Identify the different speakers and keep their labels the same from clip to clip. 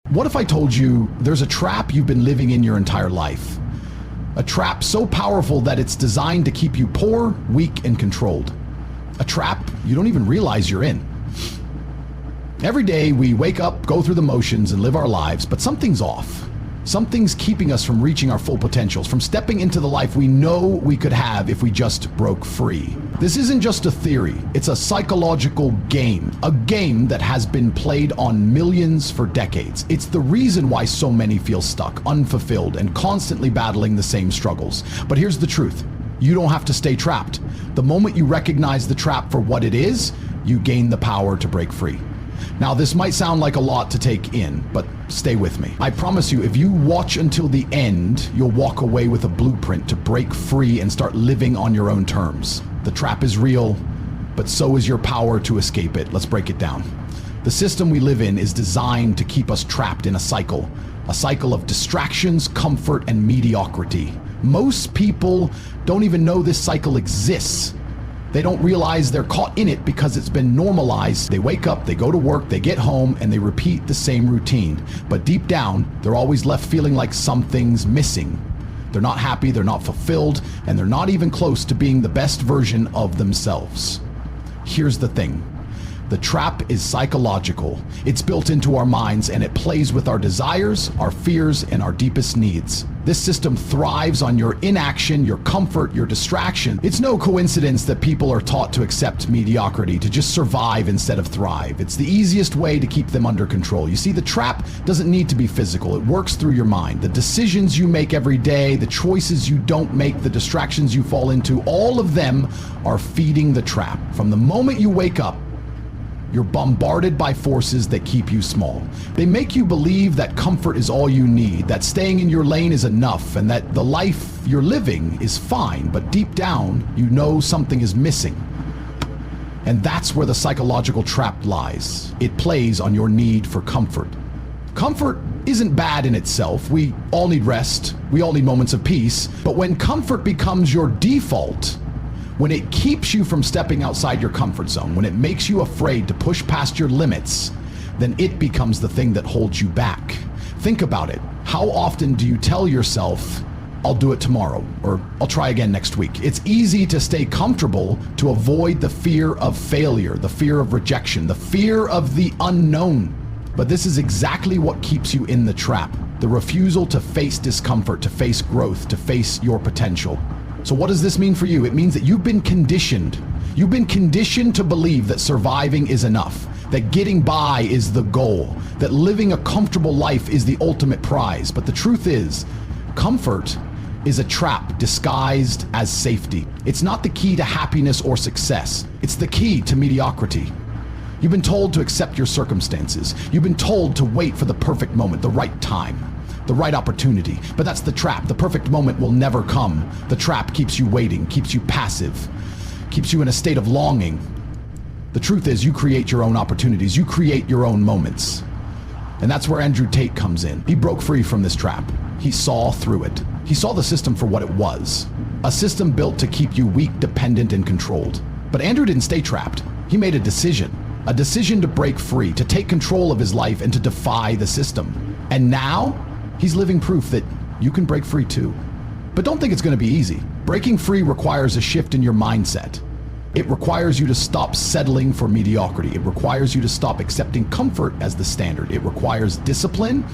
Speaker 1: What if I told you there's a trap you've been living in your entire life? A trap so powerful that it's designed to keep you poor, weak, and controlled. A trap you don't even realize you're in. Every day we wake up, go through the motions, and live our lives, but something's off. Something's keeping us from reaching our full potentials, from stepping into the life we know we could have if we just broke free. This isn't just a theory, it's a psychological game. A game that has been played on millions for decades. It's the reason why so many feel stuck, unfulfilled, and constantly battling the same struggles. But here's the truth. You don't have to stay trapped. The moment you recognize the trap for what it is, you gain the power to break free. Now, this might sound like a lot to take in, but stay with me. I promise you, if you watch until the end, you'll walk away with a blueprint to break free and start living on your own terms. The trap is real, but so is your power to escape it. Let's break it down. The system we live in is designed to keep us trapped in a cycle of distractions, comfort, and mediocrity. Most people don't even know this cycle exists. They don't realize they're caught in it because it's been normalized. They wake up, they go to work, they get home, and they repeat the same routine. But deep down, they're always left feeling like something's missing. They're not happy, they're not fulfilled, and they're not even close to being the best version of themselves. Here's the thing. The trap is psychological. It's built into our minds, and it plays with our desires, our fears, and our deepest needs. This system thrives on your inaction, your comfort, your distraction. It's no coincidence that people are taught to accept mediocrity, to just survive instead of thrive. It's the easiest way to keep them under control. You see, the trap doesn't need to be physical. It works through your mind. The decisions you make every day, the choices you don't make, the distractions you fall into, all of them are feeding the trap. From the moment you wake up, you're bombarded by forces that keep you small. They make you believe that comfort is all you need, that staying in your lane is enough, and that the life you're living is fine, but deep down, you know something is missing. And that's where the psychological trap lies. It plays on your need for comfort. Comfort isn't bad in itself. We all need rest. We all need moments of peace. But when comfort becomes your default, when it keeps you from stepping outside your comfort zone, when it makes you afraid to push past your limits, then it becomes the thing that holds you back. Think about it. How often do you tell yourself, I'll do it tomorrow, or I'll try again next week? It's easy to stay comfortable to avoid the fear of failure, the fear of rejection, the fear of the unknown. But this is exactly what keeps you in the trap. The refusal to face discomfort, to face growth, to face your potential. So what does this mean for you? It means that you've been conditioned. You've been conditioned to believe that surviving is enough, that getting by is the goal, that living a comfortable life is the ultimate prize. But the truth is, comfort is a trap disguised as safety. It's not the key to happiness or success. It's the key to mediocrity. You've been told to accept your circumstances. You've been told to wait for the perfect moment, the right time, the right opportunity. But that's the trap. The perfect moment will never come. The trap keeps you waiting, keeps you passive, keeps you in a state of longing. The truth is, you create your own opportunities. You create your own moments. And that's where Andrew Tate comes in. He broke free from this trap. He saw through it. He saw the system for what it was. A system built to keep you weak, dependent, and controlled. But Andrew didn't stay trapped. He made a decision to break free, to take control of his life, and to defy the system. And now, he's living proof that you can break free too. But don't think it's going to be easy. Breaking free requires a shift in your mindset. It requires you to stop settling for mediocrity. It requires you to stop accepting comfort as the standard. It requires discipline,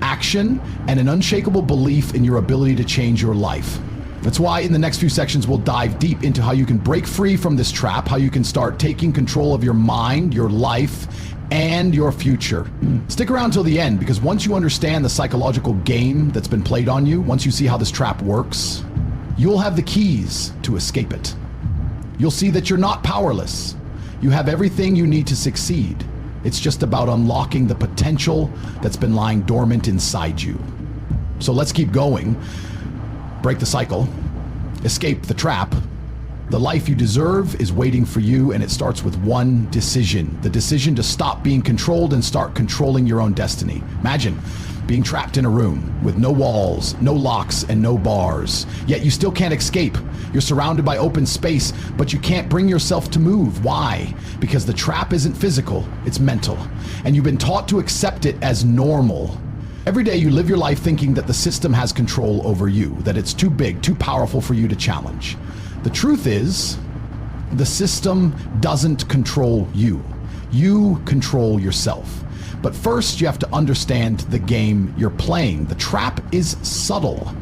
Speaker 1: action, and an unshakable belief in your ability to change your life. That's why in the next few sections, we'll dive deep into how you can break free from this trap, how you can start taking control of your mind, your life, and your future. Stick around till the end, because once you understand the psychological game that's been played on you, once you see how this trap works, you'll have the keys to escape it. You'll see that you're not powerless. You have everything you need to succeed. It's just about unlocking the potential that's been lying dormant inside you. So let's keep going. Break the cycle. Escape the trap. The life you deserve is waiting for you, and it starts with one decision. The decision to stop being controlled and start controlling your own destiny. Imagine being trapped in a room with no walls, no locks, and no bars. Yet you still can't escape. You're surrounded by open space, but you can't bring yourself to move. Why? Because the trap isn't physical, it's mental. And you've been taught to accept it as normal. Every day you live your life thinking that the system has control over you, that it's too big, too powerful for you to challenge. The truth is, the system doesn't control you. You control yourself. But first, you have to understand the game you're playing. The trap is subtle.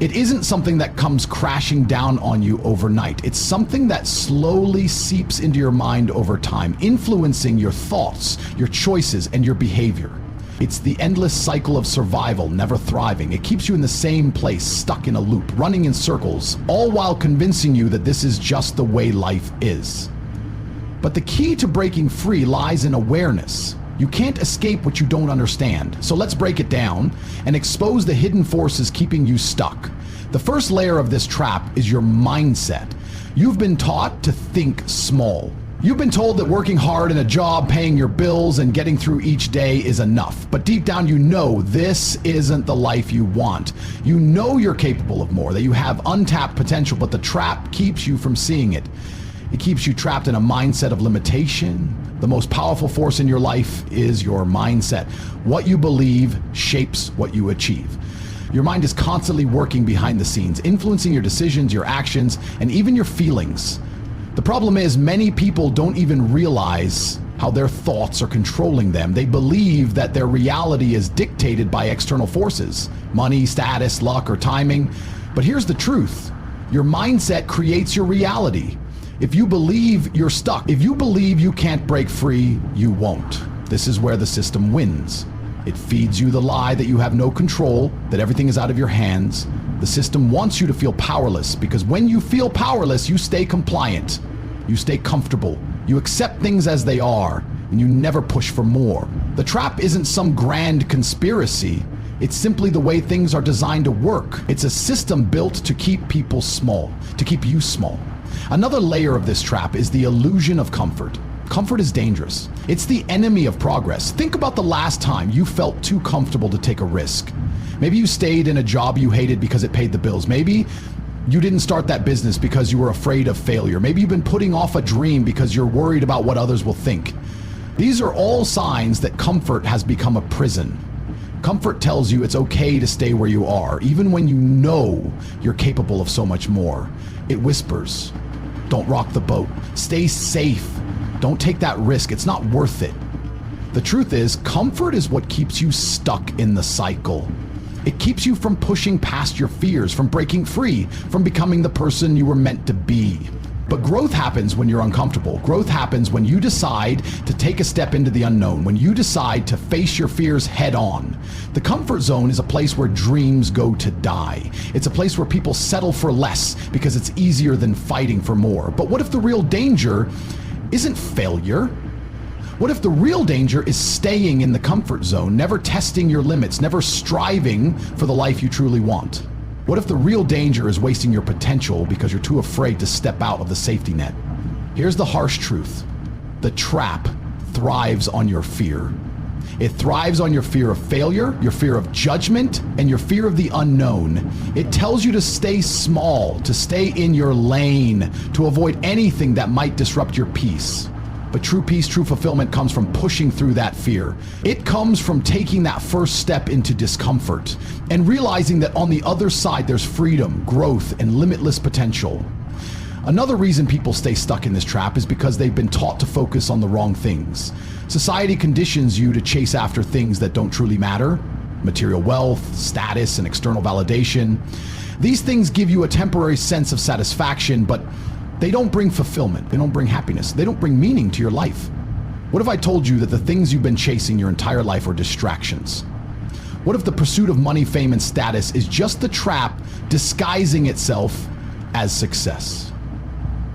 Speaker 1: It isn't something that comes crashing down on you overnight. It's something that slowly seeps into your mind over time, influencing your thoughts, your choices, and your behavior. It's the endless cycle of survival, never thriving. It keeps you in the same place, stuck in a loop, running in circles, all while convincing you that this is just the way life is. But the key to breaking free lies in awareness. You can't escape what you don't understand. So let's break it down and expose the hidden forces keeping you stuck. The first layer of this trap is your mindset. You've been taught to think small. You've been told that working hard in a job, paying your bills, and getting through each day is enough. But deep down you know this isn't the life you want. You know you're capable of more, that you have untapped potential, but the trap keeps you from seeing it. It keeps you trapped in a mindset of limitation. The most powerful force in your life is your mindset. What you believe shapes what you achieve. Your mind is constantly working behind the scenes, influencing your decisions, your actions, and even your feelings. The problem is many people don't even realize how their thoughts are controlling them. They believe that their reality is dictated by external forces, money, status, luck, or timing. But here's the truth. Your mindset creates your reality. If you believe you're stuck, if you believe you can't break free, you won't. This is where the system wins. It feeds you the lie that you have no control, that everything is out of your hands. The system wants you to feel powerless, because when you feel powerless, you stay compliant. You stay comfortable. You accept things as they are, and you never push for more. The trap isn't some grand conspiracy. It's simply the way things are designed to work. It's a system built to keep people small, to keep you small. Another layer of this trap is the illusion of comfort. Comfort is dangerous. It's the enemy of progress. Think about the last time you felt too comfortable to take a risk. Maybe you stayed in a job you hated because it paid the bills. Maybe you didn't start that business because you were afraid of failure. Maybe you've been putting off a dream because you're worried about what others will think. These are all signs that comfort has become a prison. Comfort tells you it's okay to stay where you are, even when you know you're capable of so much more. It whispers, don't rock the boat. Stay safe. Don't take that risk. It's not worth it. The truth is, comfort is what keeps you stuck in the cycle. It keeps you from pushing past your fears, from breaking free, from becoming the person you were meant to be. But growth happens when you're uncomfortable. Growth happens when you decide to take a step into the unknown, when you decide to face your fears head on. The comfort zone is a place where dreams go to die. It's a place where people settle for less because it's easier than fighting for more. But what if the real danger isn't failure? What if the real danger is staying in the comfort zone, never testing your limits, never striving for the life you truly want? What if the real danger is wasting your potential because you're too afraid to step out of the safety net? Here's the harsh truth. The trap thrives on your fear. It thrives on your fear of failure, your fear of judgment, and your fear of the unknown. It tells you to stay small, to stay in your lane, to avoid anything that might disrupt your peace. But true peace, true fulfillment comes from pushing through that fear. It comes from taking that first step into discomfort and realizing that on the other side there's freedom, growth, and limitless potential. Another reason people stay stuck in this trap is because they've been taught to focus on the wrong things. Society conditions you to chase after things that don't truly matter: material wealth, status, and external validation. These things give you a temporary sense of satisfaction, but they don't bring fulfillment. They don't bring happiness. They don't bring meaning to your life. What if I told you that the things you've been chasing your entire life are distractions? What if the pursuit of money, fame, and status is just the trap disguising itself as success?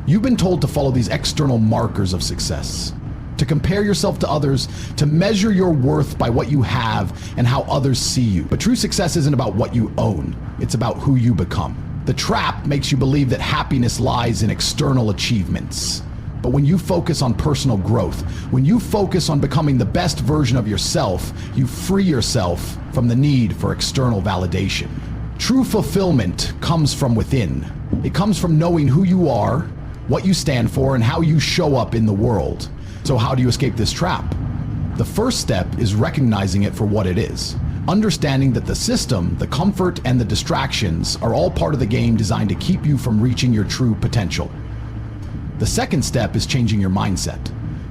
Speaker 1: You've been told to follow these external markers of success, to compare yourself to others, to measure your worth by what you have and how others see you. But true success isn't about what you own. It's about who you become. The trap makes you believe that happiness lies in external achievements. But when you focus on personal growth, when you focus on becoming the best version of yourself, you free yourself from the need for external validation. True fulfillment comes from within. It comes from knowing who you are, what you stand for, and how you show up in the world. So how do you escape this trap? The first step is recognizing it for what it is. Understanding that the system, the comfort, and the distractions are all part of the game designed to keep you from reaching your true potential. The second step is changing your mindset.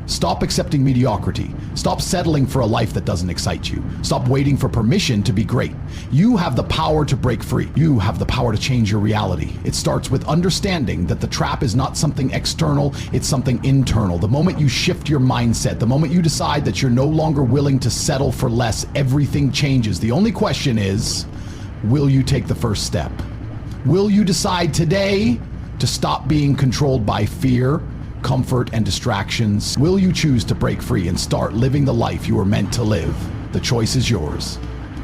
Speaker 1: Stop accepting mediocrity. Stop settling for a life that doesn't excite you. Stop waiting for permission to be great. You have the power to break free. You have the power to change your reality. It starts with understanding that the trap is not something external, it's something internal. The moment you shift your mindset, the moment you decide that you're no longer willing to settle for less, everything changes. The only question is, will you take the first step? Will you decide today to stop being controlled by fear, comfort, and distractions? Will you choose to break free and start living the life you were meant to live? The choice is yours.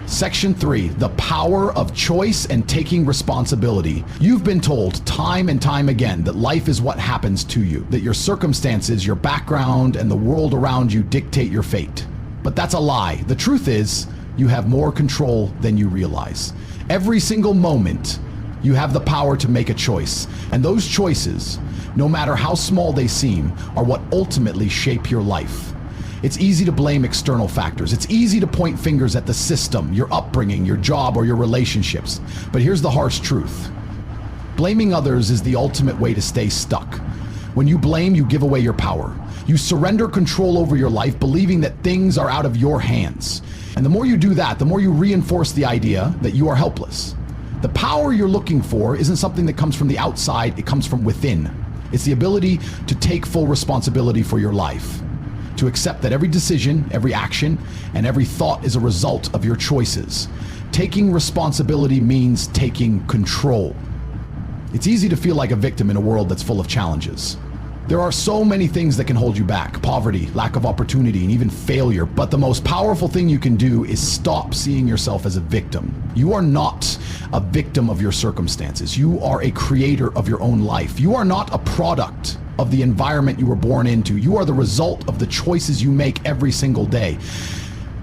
Speaker 1: Section 3, the power of choice and taking responsibility. You've been told time and time again that life is what happens to you, that your circumstances, your background, and the world around you dictate your fate. But that's a lie. The truth is, you have more control than you realize. Every single moment, you have the power to make a choice, and those choices, no matter how small they seem, are what ultimately shape your life. It's easy to blame external factors. It's easy to point fingers at the system, your upbringing, your job, or your relationships. But here's the harsh truth. Blaming others is the ultimate way to stay stuck. When you blame, you give away your power. You surrender control over your life, believing that things are out of your hands. And the more you do that, the more you reinforce the idea that you are helpless. The power you're looking for isn't something that comes from the outside, it comes from within. It's the ability to take full responsibility for your life, to accept that every decision, every action, and every thought is a result of your choices. Taking responsibility means taking control. It's easy to feel like a victim in a world that's full of challenges. There are so many things that can hold you back: poverty, lack of opportunity, and even failure. But the most powerful thing you can do is stop seeing yourself as a victim. You are not a victim of your circumstances. You are a creator of your own life. You are not a product of the environment you were born into. You are the result of the choices you make every single day.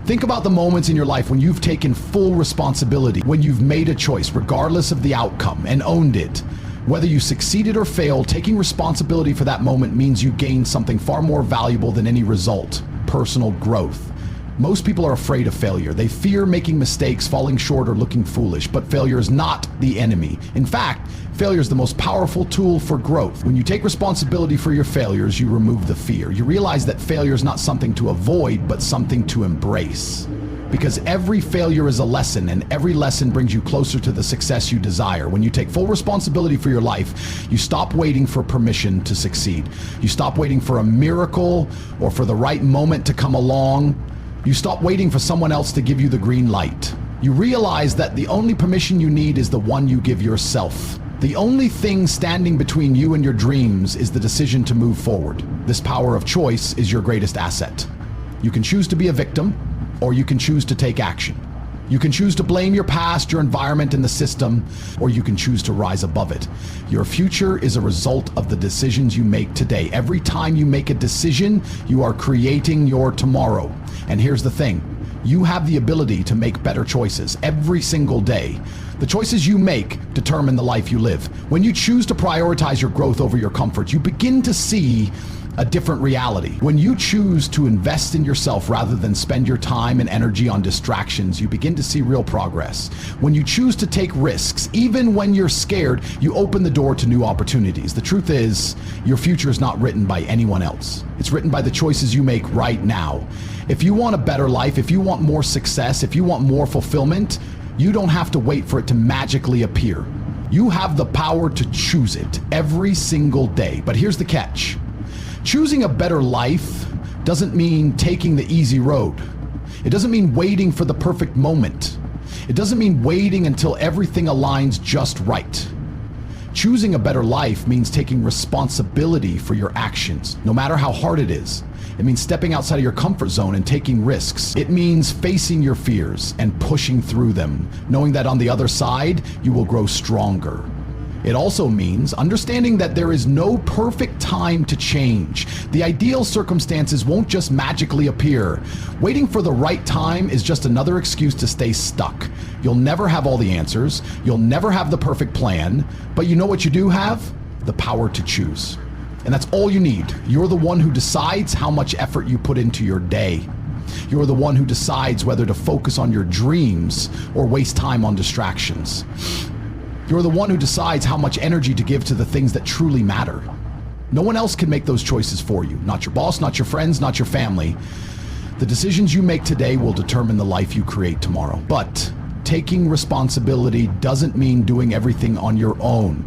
Speaker 1: Think about the moments in your life when you've taken full responsibility, when you've made a choice regardless of the outcome and owned it. Whether you succeeded or failed, taking responsibility for that moment means you gained something far more valuable than any result: personal growth. Most people are afraid of failure. They fear making mistakes, falling short, or looking foolish. But failure is not the enemy. In fact, failure is the most powerful tool for growth. When you take responsibility for your failures, you remove the fear. You realize that failure is not something to avoid, but something to embrace. Because every failure is a lesson, and every lesson brings you closer to the success you desire. When you take full responsibility for your life, you stop waiting for permission to succeed. You stop waiting for a miracle or for the right moment to come along. You stop waiting for someone else to give you the green light. You realize that the only permission you need is the one you give yourself. The only thing standing between you and your dreams is the decision to move forward. This power of choice is your greatest asset. You can choose to be a victim, or you can choose to take action. You can choose to blame your past, your environment, and the system, or you can choose to rise above it. Your future is a result of the decisions you make today. Every time you make a decision, you are creating your tomorrow. And here's the thing, you have the ability to make better choices every single day. The choices you make determine the life you live. When you choose to prioritize your growth over your comfort, you begin to see a different reality. When you choose to invest in yourself rather than spend your time and energy on distractions, you begin to see real progress. When you choose to take risks, even when you're scared, you open the door to new opportunities. The truth is, your future is not written by anyone else. It's written by the choices you make right now. If you want a better life, if you want more success, if you want more fulfillment, you don't have to wait for it to magically appear. You have the power to choose it every single day. But here's the catch. Choosing a better life doesn't mean taking the easy road. It doesn't mean waiting for the perfect moment. It doesn't mean waiting until everything aligns just right. Choosing a better life means taking responsibility for your actions, no matter how hard it is. It means stepping outside of your comfort zone and taking risks. It means facing your fears and pushing through them, knowing that on the other side, you will grow stronger. It also means understanding that there is no perfect time to change. The ideal circumstances won't just magically appear. Waiting for the right time is just another excuse to stay stuck. You'll never have all the answers. You'll never have the perfect plan. But you know what you do have? The power to choose. And that's all you need. You're the one who decides how much effort you put into your day. You're the one who decides whether to focus on your dreams or waste time on distractions. You're the one who decides how much energy to give to the things that truly matter. No one else can make those choices for you. Not your boss, not your friends, not your family. The decisions you make today will determine the life you create tomorrow. But taking responsibility doesn't mean doing everything on your own.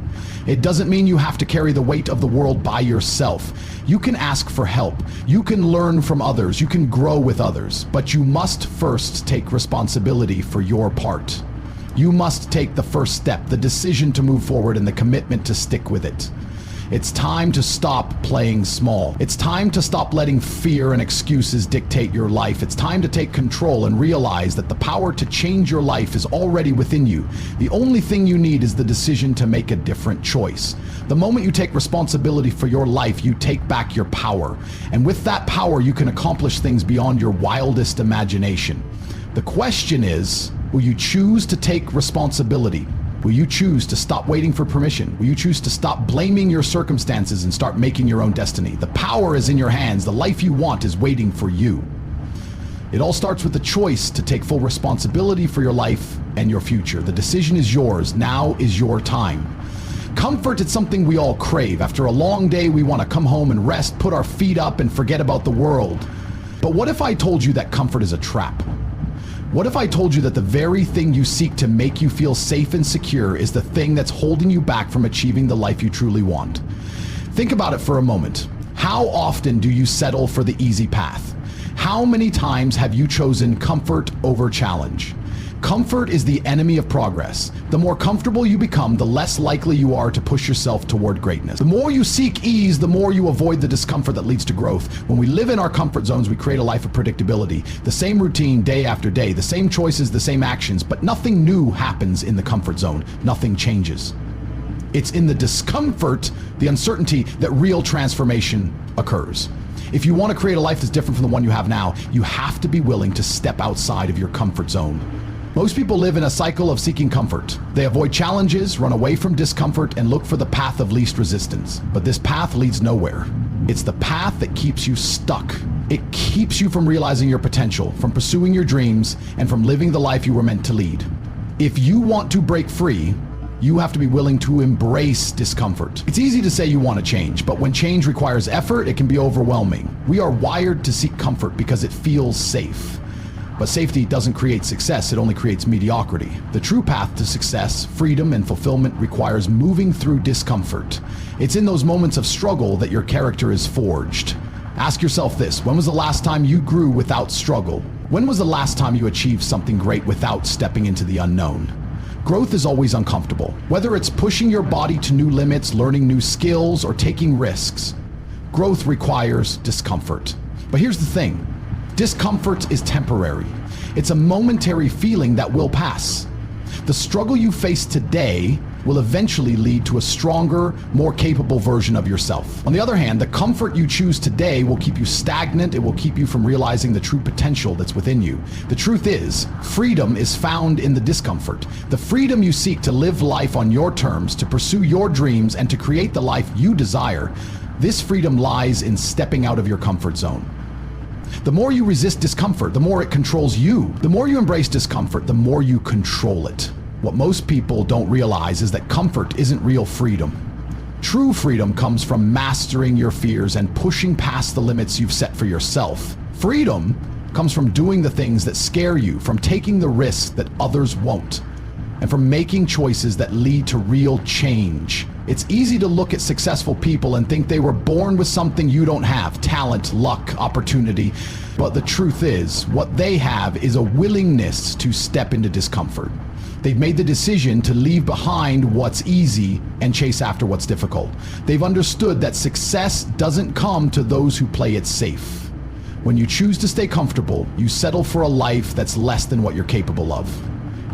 Speaker 1: It doesn't mean you have to carry the weight of the world by yourself. You can ask for help. You can learn from others. You can grow with others. But you must first take responsibility for your part. You must take the first step, the decision to move forward and the commitment to stick with it. It's time to stop playing small. It's time to stop letting fear and excuses dictate your life. It's time to take control and realize that the power to change your life is already within you. The only thing you need is the decision to make a different choice. The moment you take responsibility for your life, you take back your power. And with that power, you can accomplish things beyond your wildest imagination. The question is, will you choose to take responsibility? Will you choose to stop waiting for permission? Will you choose to stop blaming your circumstances and start making your own destiny? The power is in your hands. The life you want is waiting for you. It all starts with the choice to take full responsibility for your life and your future. The decision is yours. Now is your time. Comfort is something we all crave. After a long day, we want to come home and rest, put our feet up, and forget about the world. But what if I told you that comfort is a trap? What if I told you that the very thing you seek to make you feel safe and secure is the thing that's holding you back from achieving the life you truly want? Think about it for a moment. How often do you settle for the easy path? How many times have you chosen comfort over challenge? Comfort is the enemy of progress. The more comfortable you become, the less likely you are to push yourself toward greatness. The more you seek ease, the more you avoid the discomfort that leads to growth. When we live in our comfort zones, we create a life of predictability. The same routine day after day, the same choices, the same actions, but nothing new happens in the comfort zone. Nothing changes. It's in the discomfort, the uncertainty, that real transformation occurs. If you want to create a life that's different from the one you have now, you have to be willing to step outside of your comfort zone. Most people live in a cycle of seeking comfort. They avoid challenges, run away from discomfort, and look for the path of least resistance. But this path leads nowhere. It's the path that keeps you stuck. It keeps you from realizing your potential, from pursuing your dreams, and from living the life you were meant to lead. If you want to break free, you have to be willing to embrace discomfort. It's easy to say you want to change, but when change requires effort, it can be overwhelming. We are wired to seek comfort because it feels safe. But safety doesn't create success, it only creates mediocrity. The true path to success, freedom, and fulfillment requires moving through discomfort. It's in those moments of struggle that your character is forged. Ask yourself this: when was the last time you grew without struggle? When was the last time you achieved something great without stepping into the unknown? Growth is always uncomfortable. Whether it's pushing your body to new limits, learning new skills, or taking risks, growth requires discomfort. But here's the thing. Discomfort is temporary. It's a momentary feeling that will pass. The struggle you face today will eventually lead to a stronger, more capable version of yourself. On the other hand, the comfort you choose today will keep you stagnant. It will keep you from realizing the true potential that's within you. The truth is, freedom is found in the discomfort. The freedom you seek to live life on your terms, to pursue your dreams, and to create the life you desire, this freedom lies in stepping out of your comfort zone. The more you resist discomfort, the more it controls you. The more you embrace discomfort, the more you control it. What most people don't realize is that comfort isn't real freedom. True freedom comes from mastering your fears and pushing past the limits you've set for yourself. Freedom comes from doing the things that scare you, from taking the risks that others won't, and from making choices that lead to real change. It's easy to look at successful people and think they were born with something you don't have: talent, luck, opportunity. But the truth is, what they have is a willingness to step into discomfort. They've made the decision to leave behind what's easy and chase after what's difficult. They've understood that success doesn't come to those who play it safe. When you choose to stay comfortable, you settle for a life that's less than what you're capable of.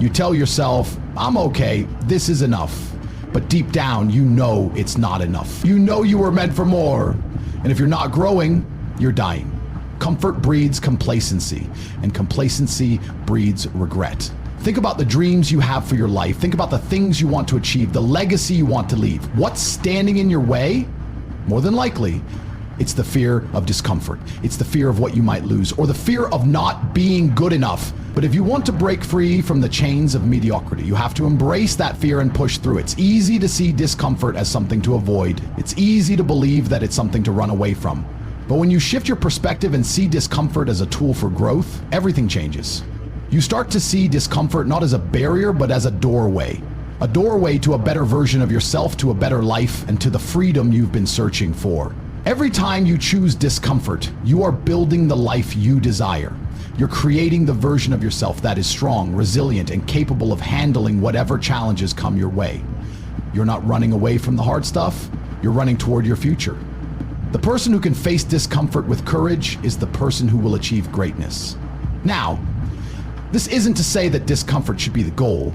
Speaker 1: You tell yourself, "I'm okay, this is enough." But deep down, you know it's not enough. You know you were meant for more. And if you're not growing, you're dying. Comfort breeds complacency, and complacency breeds regret. Think about the dreams you have for your life. Think about the things you want to achieve, the legacy you want to leave. What's standing in your way? More than likely, it's the fear of discomfort. It's the fear of what you might lose, or the fear of not being good enough. But if you want to break free from the chains of mediocrity, you have to embrace that fear and push through. It's easy to see discomfort as something to avoid. It's easy to believe that it's something to run away from. But when you shift your perspective and see discomfort as a tool for growth, everything changes. You start to see discomfort not as a barrier, but as a doorway. A doorway to a better version of yourself, to a better life, and to the freedom you've been searching for. Every time you choose discomfort, you are building the life you desire. You're creating the version of yourself that is strong, resilient, and capable of handling whatever challenges come your way. You're not running away from the hard stuff, you're running toward your future. The person who can face discomfort with courage is the person who will achieve greatness. Now, this isn't to say that discomfort should be the goal.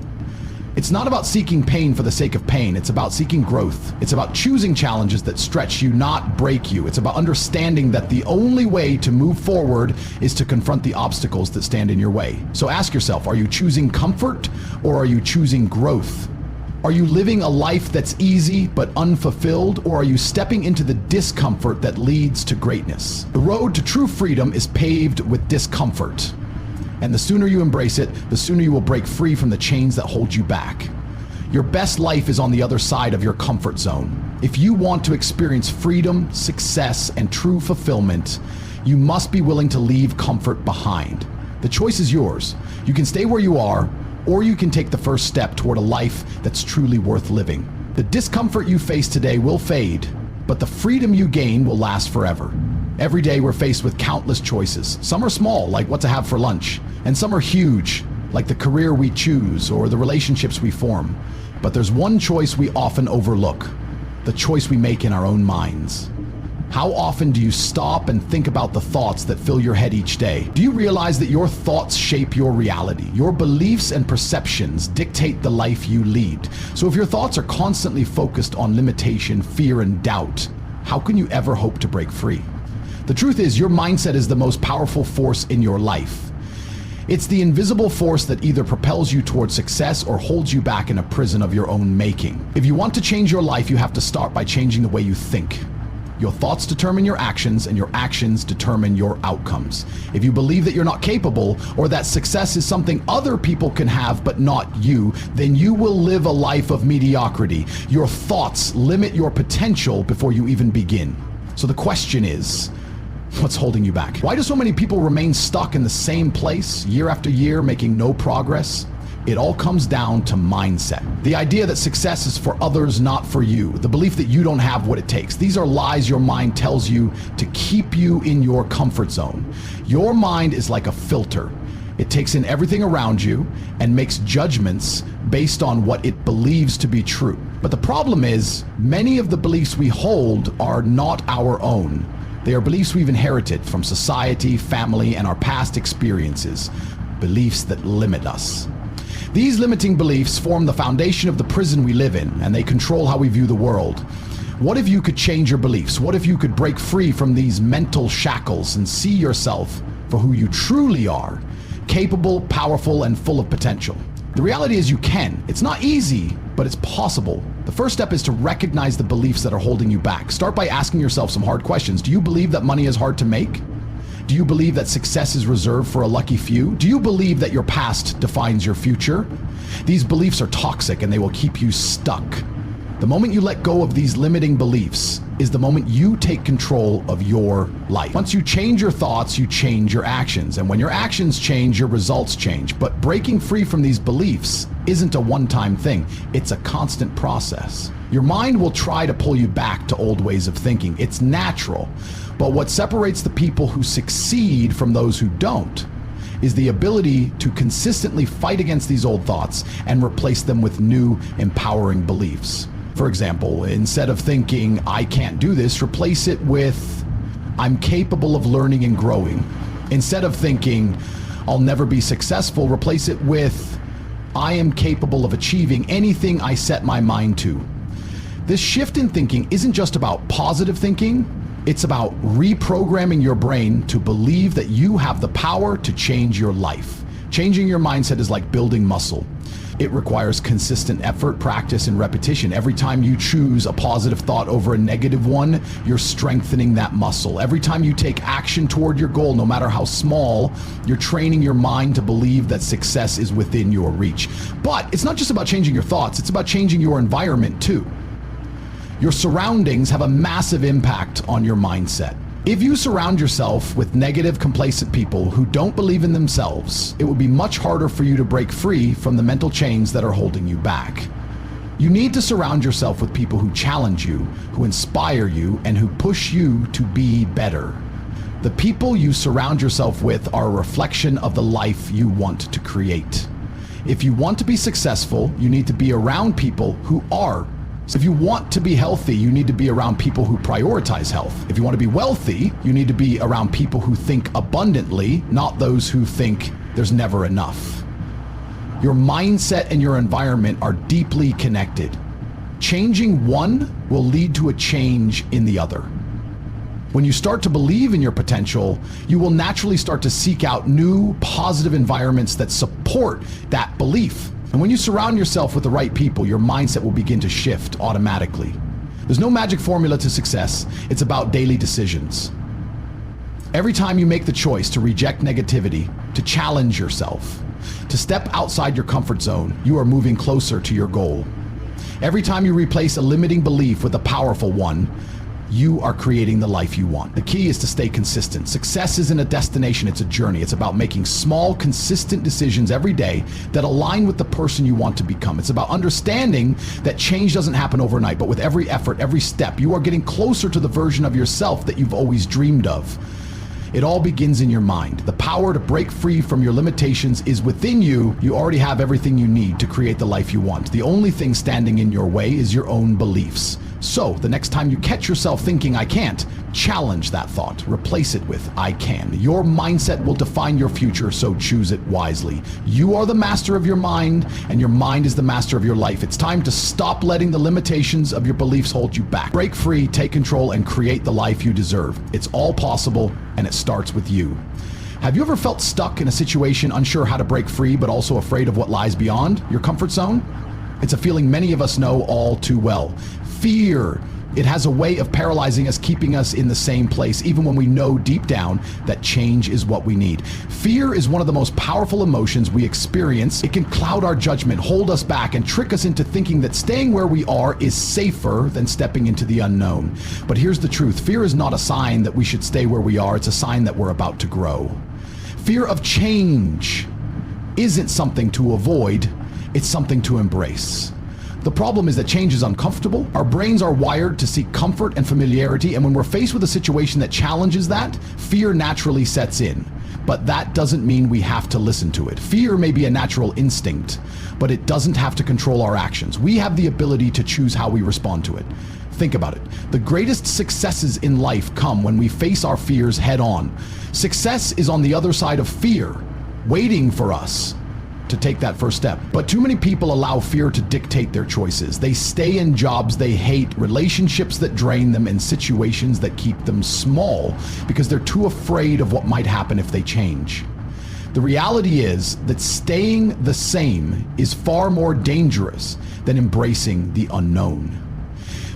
Speaker 1: It's not about seeking pain for the sake of pain. It's about seeking growth. It's about choosing challenges that stretch you, not break you. It's about understanding that the only way to move forward is to confront the obstacles that stand in your way. So ask yourself, are you choosing comfort or are you choosing growth? Are you living a life that's easy but unfulfilled, or are you stepping into the discomfort that leads to greatness? The road to true freedom is paved with discomfort. And the sooner you embrace it, the sooner you will break free from the chains that hold you back. Your best life is on the other side of your comfort zone. If you want to experience freedom, success, and true fulfillment, you must be willing to leave comfort behind. The choice is yours. You can stay where you are, or you can take the first step toward a life that's truly worth living. The discomfort you face today will fade, but the freedom you gain will last forever. Every day we're faced with countless choices. Some are small, like what to have for lunch, and some are huge, like the career we choose or the relationships we form. But there's one choice we often overlook, the choice we make in our own minds. How often do you stop and think about the thoughts that fill your head each day? Do you realize that your thoughts shape your reality? Your beliefs and perceptions dictate the life you lead. So if your thoughts are constantly focused on limitation, fear, and doubt, how can you ever hope to break free? The truth is, your mindset is the most powerful force in your life. It's the invisible force that either propels you toward success or holds you back in a prison of your own making. If you want to change your life, you have to start by changing the way you think. Your thoughts determine your actions, and your actions determine your outcomes. If you believe that you're not capable, or that success is something other people can have but not you, then you will live a life of mediocrity. Your thoughts limit your potential before you even begin. So the question is, what's holding you back? Why do so many people remain stuck in the same place year after year, making no progress? It all comes down to mindset. The idea that success is for others, not for you. The belief that you don't have what it takes. These are lies your mind tells you to keep you in your comfort zone. Your mind is like a filter. It takes in everything around you and makes judgments based on what it believes to be true. But the problem is, many of the beliefs we hold are not our own. They are beliefs we've inherited from society, family, and our past experiences. Beliefs that limit us. These limiting beliefs form the foundation of the prison we live in, and they control how we view the world. What if you could change your beliefs? What if you could break free from these mental shackles and see yourself for who you truly are? Capable, powerful, and full of potential. The reality is you can. It's not easy, but it's possible. The first step is to recognize the beliefs that are holding you back. Start by asking yourself some hard questions. Do you believe that money is hard to make? Do you believe that success is reserved for a lucky few? Do you believe that your past defines your future? These beliefs are toxic and they will keep you stuck. The moment you let go of these limiting beliefs is the moment you take control of your life. Once you change your thoughts, you change your actions. And when your actions change, your results change. But breaking free from these beliefs isn't a one-time thing. It's a constant process. Your mind will try to pull you back to old ways of thinking. It's natural. But what separates the people who succeed from those who don't is the ability to consistently fight against these old thoughts and replace them with new, empowering beliefs. For example, instead of thinking, I can't do this, replace it with, I'm capable of learning and growing. Instead of thinking, I'll never be successful, replace it with, I am capable of achieving anything I set my mind to. This shift in thinking isn't just about positive thinking, it's about reprogramming your brain to believe that you have the power to change your life. Changing your mindset is like building muscle. It requires consistent effort, practice, and repetition. Every time you choose a positive thought over a negative one, you're strengthening that muscle. Every time you take action toward your goal, no matter how small, you're training your mind to believe that success is within your reach. But it's not just about changing your thoughts, it's about changing your environment too. Your surroundings have a massive impact on your mindset. If you surround yourself with negative, complacent people who don't believe in themselves, it would be much harder for you to break free from the mental chains that are holding you back. You need to surround yourself with people who challenge you, who inspire you, and who push you to be better. The people you surround yourself with are a reflection of the life you want to create. If you want to be successful, you need to be around people who are. So if you want to be healthy, you need to be around people who prioritize health. If you want to be wealthy, you need to be around people who think abundantly, not those who think there's never enough. Your mindset and your environment are deeply connected. Changing one will lead to a change in the other. When you start to believe in your potential, you will naturally start to seek out new, positive environments that support that belief. And when you surround yourself with the right people, your mindset will begin to shift automatically. There's no magic formula to success. It's about daily decisions. Every time you make the choice to reject negativity, to challenge yourself, to step outside your comfort zone, you are moving closer to your goal. Every time you replace a limiting belief with a powerful one, you are creating the life you want. The key is to stay consistent. Success isn't a destination, it's a journey. It's about making small, consistent decisions every day that align with the person you want to become. It's about understanding that change doesn't happen overnight, but with every effort, every step, you are getting closer to the version of yourself that you've always dreamed of. It all begins in your mind. The power to break free from your limitations is within you. You already have everything you need to create the life you want. The only thing standing in your way is your own beliefs. So the next time you catch yourself thinking I can't, challenge that thought. Replace it with I can. Your mindset will define your future, so choose it wisely. You are the master of your mind, and your mind is the master of your life. It's time to stop letting the limitations of your beliefs hold you back. Break free, take control, and create the life you deserve. It's all possible, and it starts with you. Have you ever felt stuck in a situation, unsure how to break free, but also afraid of what lies beyond your comfort zone? It's a feeling many of us know all too well. Fear. It has a way of paralyzing us, keeping us in the same place, even when we know deep down that change is what we need. Fear is one of the most powerful emotions we experience. It can cloud our judgment, hold us back, and trick us into thinking that staying where we are is safer than stepping into the unknown. But here's the truth. Fear is not a sign that we should stay where we are. It's a sign that we're about to grow. Fear of change isn't something to avoid. It's something to embrace. The problem is that change is uncomfortable. Our brains are wired to seek comfort and familiarity, and when we're faced with a situation that challenges that, fear naturally sets in. But that doesn't mean we have to listen to it. Fear may be a natural instinct, but it doesn't have to control our actions. We have the ability to choose how we respond to it. Think about it. The greatest successes in life come when we face our fears head on. Success is on the other side of fear, waiting for us to take that first step. But too many people allow fear to dictate their choices. They stay in jobs they hate, relationships that drain them, and situations that keep them small because they're too afraid of what might happen if they change. The reality is that staying the same is far more dangerous than embracing the unknown.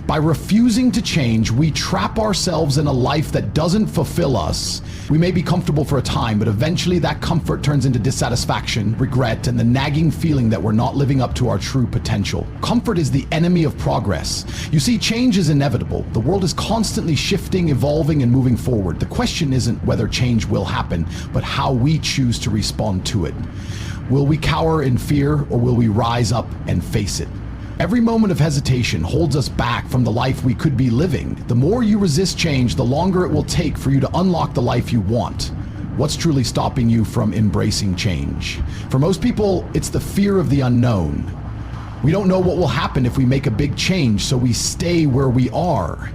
Speaker 1: By refusing to change, we trap ourselves in a life that doesn't fulfill us. We may be comfortable for a time, but eventually that comfort turns into dissatisfaction, regret, and the nagging feeling that we're not living up to our true potential. Comfort is the enemy of progress. You see, change is inevitable. The world is constantly shifting, evolving, and moving forward. The question isn't whether change will happen, but how we choose to respond to it. Will we cower in fear, or will we rise up and face it? Every moment of hesitation holds us back from the life we could be living. The more you resist change, the longer it will take for you to unlock the life you want. What's truly stopping you from embracing change? For most people, it's the fear of the unknown. We don't know what will happen if we make a big change, so we stay where we are.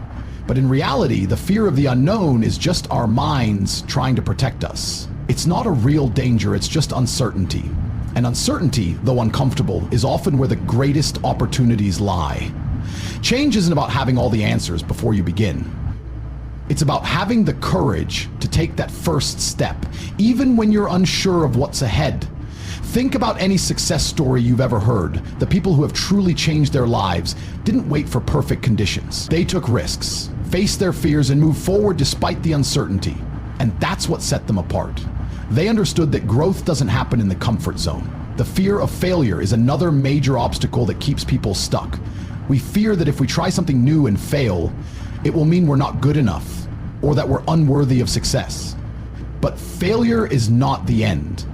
Speaker 1: But in reality, the fear of the unknown is just our minds trying to protect us. It's not a real danger, it's just uncertainty. And uncertainty, though uncomfortable, is often where the greatest opportunities lie. Change isn't about having all the answers before you begin. It's about having the courage to take that first step, even when you're unsure of what's ahead. Think about any success story you've ever heard. The people who have truly changed their lives didn't wait for perfect conditions. They took risks, faced their fears, and moved forward despite the uncertainty. And that's what set them apart. They understood that growth doesn't happen in the comfort zone. The fear of failure is another major obstacle that keeps people stuck. We fear that if we try something new and fail, it will mean we're not good enough, or that we're unworthy of success. But failure is not the end.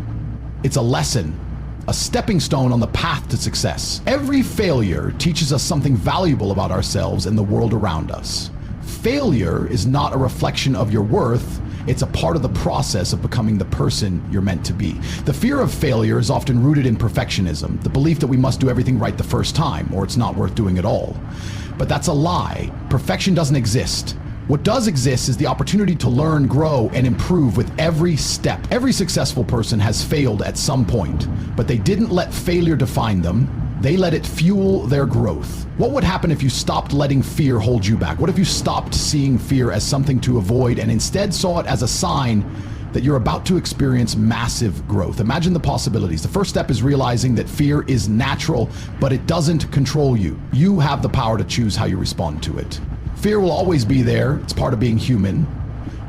Speaker 1: It's a lesson, a stepping stone on the path to success. Every failure teaches us something valuable about ourselves and the world around us. Failure is not a reflection of your worth. It's a part of the process of becoming the person you're meant to be. The fear of failure is often rooted in perfectionism, the belief that we must do everything right the first time, or it's not worth doing at all. But that's a lie. Perfection doesn't exist. What does exist is the opportunity to learn, grow, and improve with every step. Every successful person has failed at some point, but they didn't let failure define them. They let it fuel their growth. What would happen if you stopped letting fear hold you back? What if you stopped seeing fear as something to avoid and instead saw it as a sign that you're about to experience massive growth? Imagine the possibilities. The first step is realizing that fear is natural, but it doesn't control you. You have the power to choose how you respond to it. Fear will always be there. It's part of being human,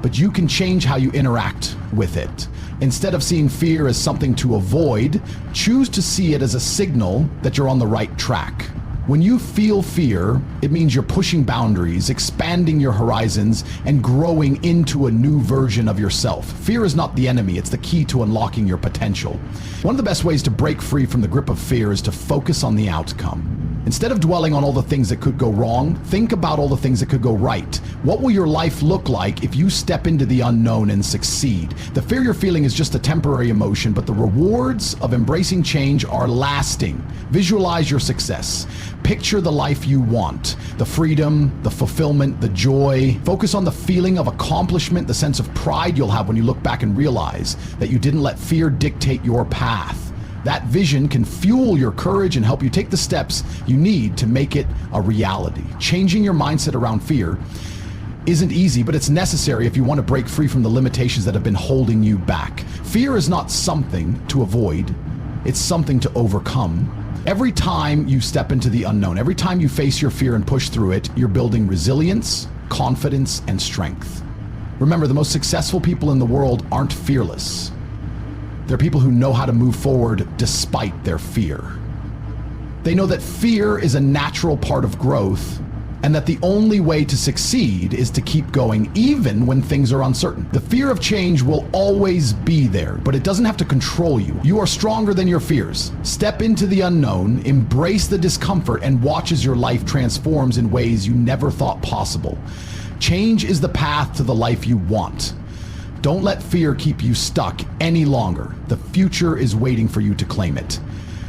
Speaker 1: but you can change how you interact with it. Instead of seeing fear as something to avoid, choose to see it as a signal that you're on the right track. When you feel fear, it means you're pushing boundaries, expanding your horizons, and growing into a new version of yourself. Fear is not the enemy, it's the key to unlocking your potential. One of the best ways to break free from the grip of fear is to focus on the outcome. Instead of dwelling on all the things that could go wrong, think about all the things that could go right. What will your life look like if you step into the unknown and succeed? The fear you're feeling is just a temporary emotion, but the rewards of embracing change are lasting. Visualize your success. Picture the life you want, the freedom, the fulfillment, the joy. Focus on the feeling of accomplishment, the sense of pride you'll have when you look back and realize that you didn't let fear dictate your path. That vision can fuel your courage and help you take the steps you need to make it a reality. Changing your mindset around fear isn't easy, but it's necessary if you want to break free from the limitations that have been holding you back. Fear is not something to avoid, it's something to overcome. Every time you step into the unknown, every time you face your fear and push through it, you're building resilience, confidence, and strength. Remember, the most successful people in the world aren't fearless. They're people who know how to move forward despite their fear. They know that fear is a natural part of growth and that the only way to succeed is to keep going even when things are uncertain. The fear of change will always be there, but it doesn't have to control you. You are stronger than your fears. Step into the unknown, embrace the discomfort, and watch as your life transforms in ways you never thought possible. Change is the path to the life you want. Don't let fear keep you stuck any longer. The future is waiting for you to claim it.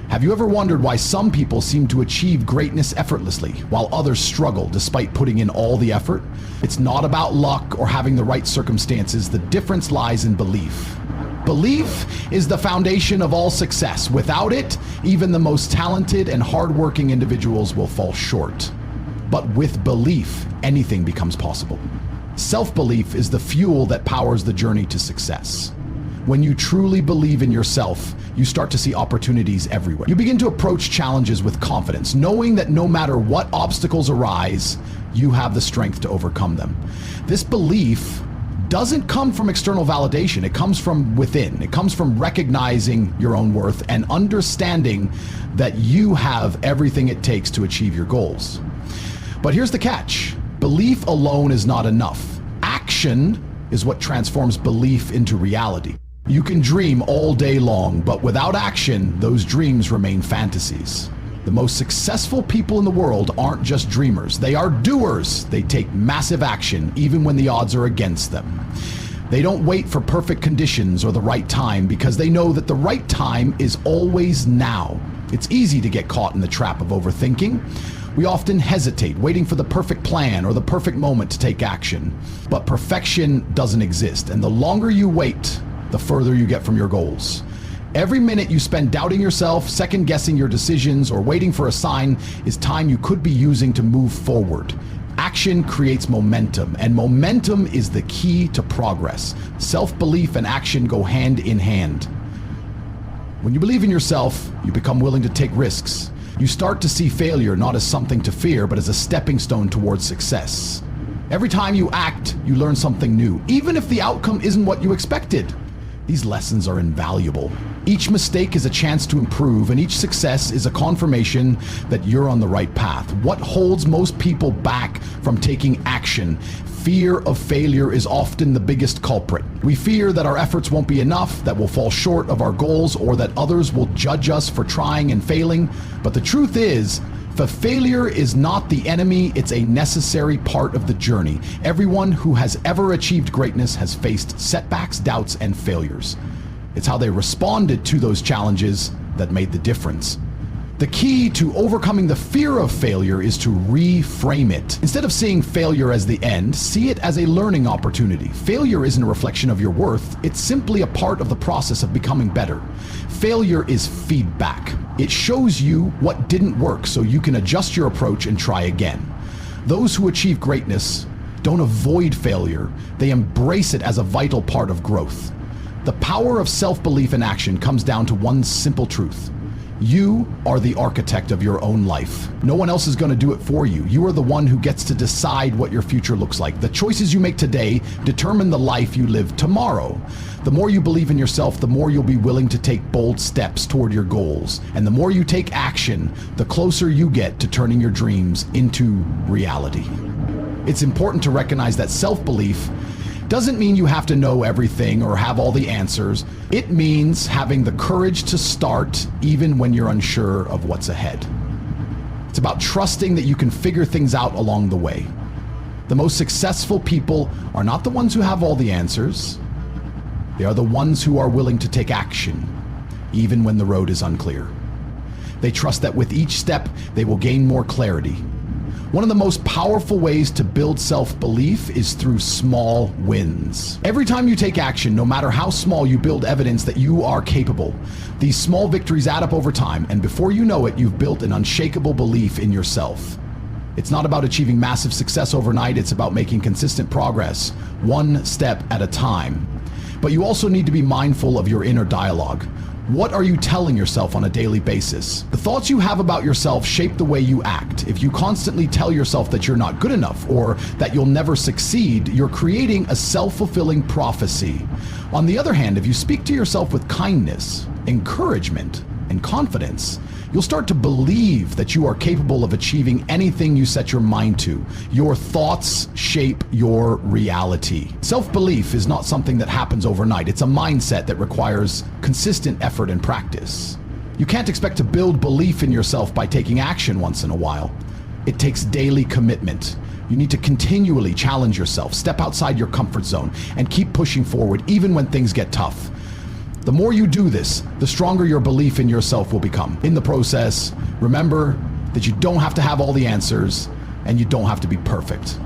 Speaker 1: Have you ever wondered why some people seem to achieve greatness effortlessly while others struggle despite putting in all the effort? It's not about luck or having the right circumstances. The difference lies in belief. Belief is the foundation of all success. Without it, even the most talented and hardworking individuals will fall short. But with belief, anything becomes possible. Self-belief is the fuel that powers the journey to success. When you truly believe in yourself, you start to see opportunities everywhere. You begin to approach challenges with confidence, knowing that no matter what obstacles arise, you have the strength to overcome them. This belief doesn't come from external validation. It comes from within. It comes from recognizing your own worth and understanding that you have everything it takes to achieve your goals. But here's the catch. Belief alone is not enough. Action is what transforms belief into reality. You can dream all day long, but without action, those dreams remain fantasies. The most successful people in the world aren't just dreamers. They are doers. They take massive action, even when the odds are against them. They don't wait for perfect conditions or the right time because they know that the right time is always now. It's easy to get caught in the trap of overthinking. We often hesitate, waiting for the perfect plan or the perfect moment to take action. But perfection doesn't exist, and the longer you wait, the further you get from your goals. Every minute you spend doubting yourself, second-guessing your decisions, or waiting for a sign is time you could be using to move forward. Action creates momentum, and momentum is the key to progress. Self-belief and action go hand in hand. When you believe in yourself, you become willing to take risks. You start to see failure not as something to fear, but as a stepping stone towards success. Every time you act, you learn something new, even if the outcome isn't what you expected. These lessons are invaluable. Each mistake is a chance to improve, and each success is a confirmation that you're on the right path. What holds most people back from taking action? Fear of failure is often the biggest culprit. We fear that our efforts won't be enough, that we'll fall short of our goals, or that others will judge us for trying and failing. But the truth is, the failure is not the enemy, it's a necessary part of the journey. Everyone who has ever achieved greatness has faced setbacks, doubts, and failures. It's how they responded to those challenges that made the difference. The key to overcoming the fear of failure is to reframe it. Instead of seeing failure as the end, see it as a learning opportunity. Failure isn't a reflection of your worth, it's simply a part of the process of becoming better. Failure is feedback. It shows you what didn't work so you can adjust your approach and try again. Those who achieve greatness don't avoid failure, they embrace it as a vital part of growth. The power of self-belief and action comes down to one simple truth. You are the architect of your own life. No one else is going to do it for you. You are the one who gets to decide what your future looks like. The choices you make today determine the life you live tomorrow. The more you believe in yourself, the more you'll be willing to take bold steps toward your goals. And the more you take action, the closer you get to turning your dreams into reality. It's important to recognize that self-belief doesn't mean you have to know everything or have all the answers. It means having the courage to start even when you're unsure of what's ahead. It's about trusting that you can figure things out along the way. The most successful people are not the ones who have all the answers. They are the ones who are willing to take action, even when the road is unclear. They trust that with each step, they will gain more clarity. One of the most powerful ways to build self-belief is through small wins. Every time you take action, no matter how small, you build evidence that you are capable. These small victories add up over time, and before you know it, you've built an unshakable belief in yourself. It's not about achieving massive success overnight, it's about making consistent progress, one step at a time. But you also need to be mindful of your inner dialogue. What are you telling yourself on a daily basis? The thoughts you have about yourself shape the way you act. If you constantly tell yourself that you're not good enough or that you'll never succeed, you're creating a self-fulfilling prophecy. On the other hand, if you speak to yourself with kindness, encouragement, and confidence, you'll start to believe that you are capable of achieving anything you set your mind to. Your thoughts shape your reality. Self-belief is not something that happens overnight. It's a mindset that requires consistent effort and practice. You can't expect to build belief in yourself by taking action once in a while. It takes daily commitment. You need to continually challenge yourself, step outside your comfort zone, and keep pushing forward even when things get tough. The more you do this, the stronger your belief in yourself will become. In the process, remember that you don't have to have all the answers and you don't have to be perfect.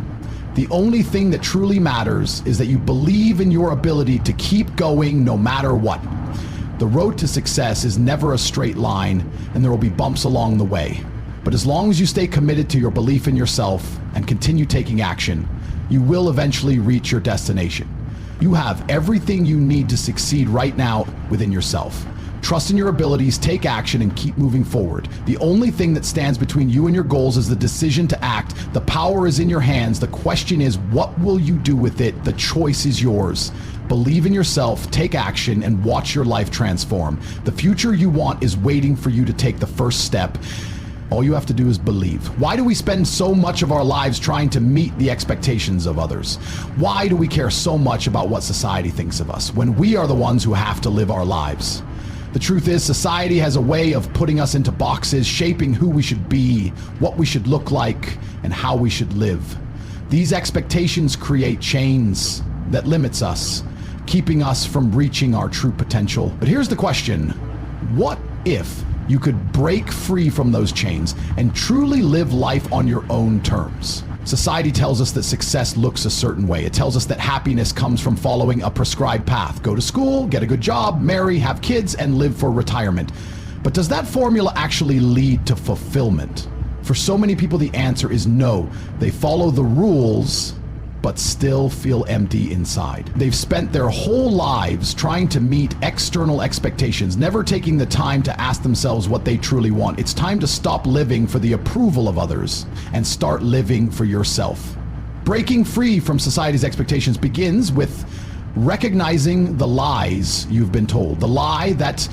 Speaker 1: The only thing that truly matters is that you believe in your ability to keep going no matter what. The road to success is never a straight line, and there will be bumps along the way. But as long as you stay committed to your belief in yourself and continue taking action, you will eventually reach your destination. You have everything you need to succeed right now within yourself. Trust in your abilities, take action, and keep moving forward. The only thing that stands between you and your goals is the decision to act. The power is in your hands. The question is, what will you do with it? The choice is yours. Believe in yourself, take action, and watch your life transform. The future you want is waiting for you to take the first step. All you have to do is believe. Why do we spend so much of our lives trying to meet the expectations of others? Why do we care so much about what society thinks of us when we are the ones who have to live our lives? The truth is, society has a way of putting us into boxes, shaping who we should be, what we should look like, and how we should live. These expectations create chains that limits us, keeping us from reaching our true potential. But here's the question: what if you could break free from those chains and truly live life on your own terms? Society tells us that success looks a certain way. It tells us that happiness comes from following a prescribed path. Go to school, get a good job, marry, have kids, and live for retirement. But does that formula actually lead to fulfillment? For so many people, the answer is no. They follow the rules, but still feel empty inside. They've spent their whole lives trying to meet external expectations, never taking the time to ask themselves what they truly want. It's time to stop living for the approval of others and start living for yourself. Breaking free from society's expectations begins with recognizing the lies you've been told. The lie that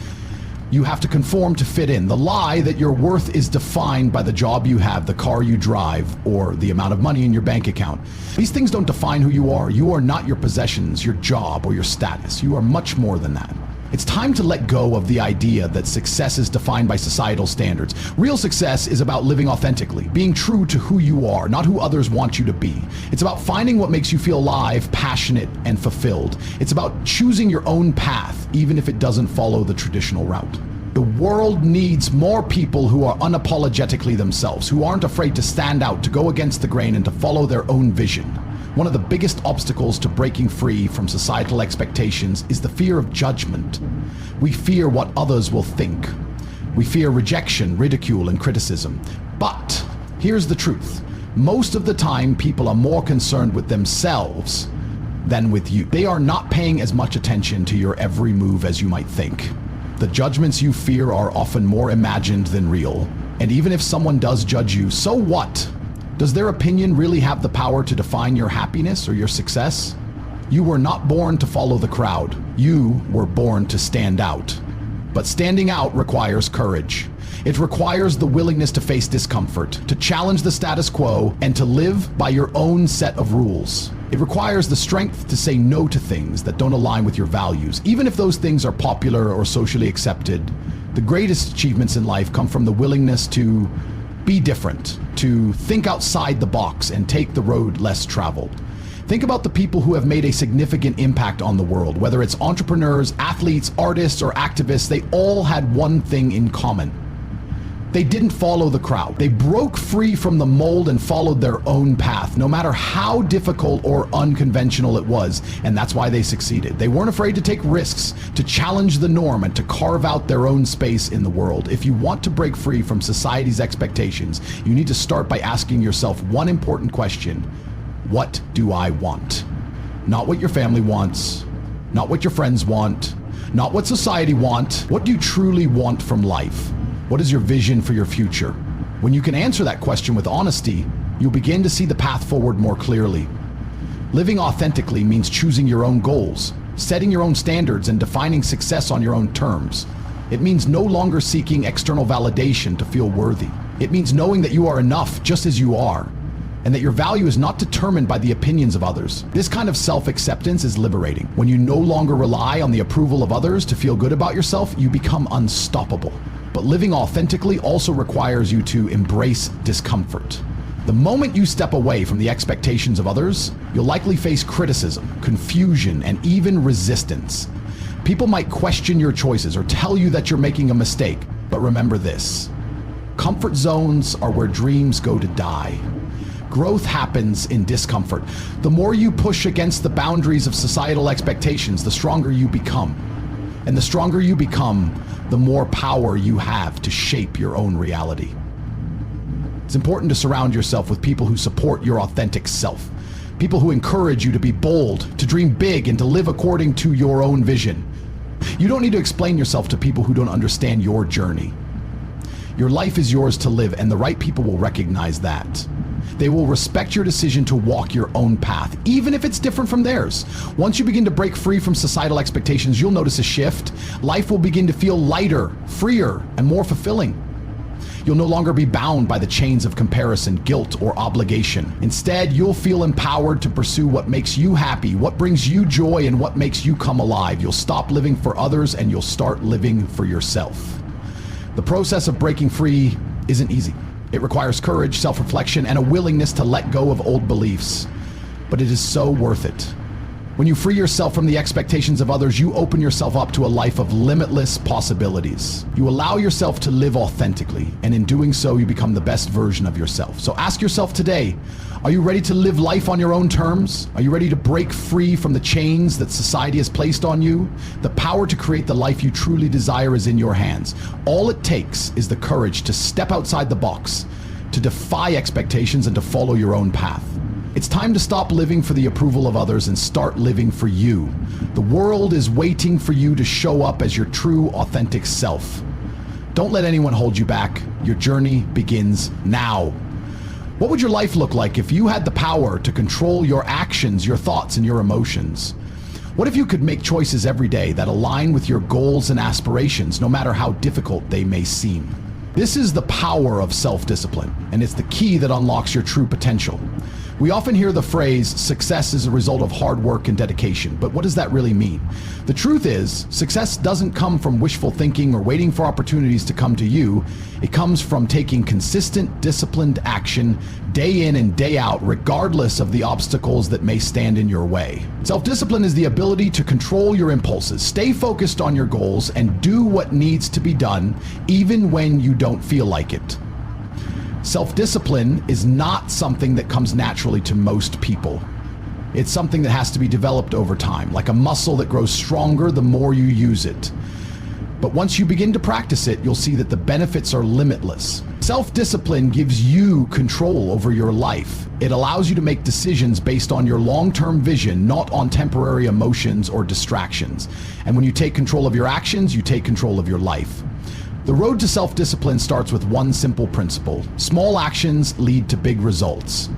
Speaker 1: you have to conform to fit in. The lie that your worth is defined by the job you have, the car you drive, or the amount of money in your bank account. These things don't define who you are. You are not your possessions, your job, or your status. You are much more than that. It's time to let go of the idea that success is defined by societal standards. Real success is about living authentically, being true to who you are, not who others want you to be. It's about finding what makes you feel alive, passionate, and fulfilled. It's about choosing your own path, even if it doesn't follow the traditional route. The world needs more people who are unapologetically themselves, who aren't afraid to stand out, to go against the grain, and to follow their own vision. One of the biggest obstacles to breaking free from societal expectations is the fear of judgment. We fear what others will think. We fear rejection, ridicule, and criticism. But here's the truth. Most of the time, people are more concerned with themselves than with you. They are not paying as much attention to your every move as you might think. The judgments you fear are often more imagined than real. And even if someone does judge you, so what? Does their opinion really have the power to define your happiness or your success? You were not born to follow the crowd. You were born to stand out. But standing out requires courage. It requires the willingness to face discomfort, to challenge the status quo, and to live by your own set of rules. It requires the strength to say no to things that don't align with your values, even if those things are popular or socially accepted. The greatest achievements in life come from the willingness to be different, to think outside the box and take the road less traveled. Think about the people who have made a significant impact on the world. Whether it's entrepreneurs, athletes, artists, or activists, they all had one thing in common. They didn't follow the crowd. They broke free from the mold and followed their own path, no matter how difficult or unconventional it was, and that's why they succeeded. They weren't afraid to take risks, to challenge the norm, and to carve out their own space in the world. If you want to break free from society's expectations, you need to start by asking yourself one important question. What do I want? Not what your family wants, not what your friends want, not what society wants. What do you truly want from life? What is your vision for your future? When you can answer that question with honesty, you'll begin to see the path forward more clearly. Living authentically means choosing your own goals, setting your own standards, and defining success on your own terms. It means no longer seeking external validation to feel worthy. It means knowing that you are enough just as you are, and that your value is not determined by the opinions of others. This kind of self-acceptance is liberating. When you no longer rely on the approval of others to feel good about yourself, you become unstoppable. But living authentically also requires you to embrace discomfort. The moment you step away from the expectations of others, you'll likely face criticism, confusion, and even resistance. People might question your choices or tell you that you're making a mistake. But remember this: comfort zones are where dreams go to die. Growth happens in discomfort. The more you push against the boundaries of societal expectations, the stronger you become. And the stronger you become, the more power you have to shape your own reality. It's important to surround yourself with people who support your authentic self. People who encourage you to be bold, to dream big, and to live according to your own vision. You don't need to explain yourself to people who don't understand your journey. Your life is yours to live, and the right people will recognize that. They will respect your decision to walk your own path, even if it's different from theirs. Once you begin to break free from societal expectations, you'll notice a shift. Life will begin to feel lighter, freer, and more fulfilling. You'll no longer be bound by the chains of comparison, guilt, or obligation. Instead, you'll feel empowered to pursue what makes you happy, what brings you joy, and what makes you come alive. You'll stop living for others, and you'll start living for yourself. The process of breaking free isn't easy. It requires courage, self-reflection, and a willingness to let go of old beliefs. But it is so worth it. When you free yourself from the expectations of others, you open yourself up to a life of limitless possibilities. You allow yourself to live authentically, and in doing so, you become the best version of yourself. So ask yourself today, Are you ready to live life on your own terms? Are you ready to break free from the chains that society has placed on you? The power to create the life you truly desire is in your hands. All it takes is the courage to step outside the box, to defy expectations and to follow your own path. It's time to stop living for the approval of others and start living for you. The world is waiting for you to show up as your true, authentic self. Don't let anyone hold you back. Your journey begins now. What would your life look like if you had the power to control your actions, your thoughts, and your emotions? What if you could make choices every day that align with your goals and aspirations, no matter how difficult they may seem? This is the power of self-discipline, and it's the key that unlocks your true potential. We often hear the phrase, success is a result of hard work and dedication, but what does that really mean? The truth is, success doesn't come from wishful thinking or waiting for opportunities to come to you. It comes from taking consistent, disciplined action day in and day out, regardless of the obstacles that may stand in your way. Self-discipline is the ability to control your impulses, stay focused on your goals, and do what needs to be done, even when you don't feel like it. Self-discipline is not something that comes naturally to most people. It's something that has to be developed over time, like a muscle that grows stronger the more you use it. But once you begin to practice it, you'll see that the benefits are limitless. Self-discipline gives you control over your life. It allows you to make decisions based on your long-term vision, not on temporary emotions or distractions. And when you take control of your actions, you take control of your life. The road to self-discipline starts with one simple principle. Small actions lead to big results.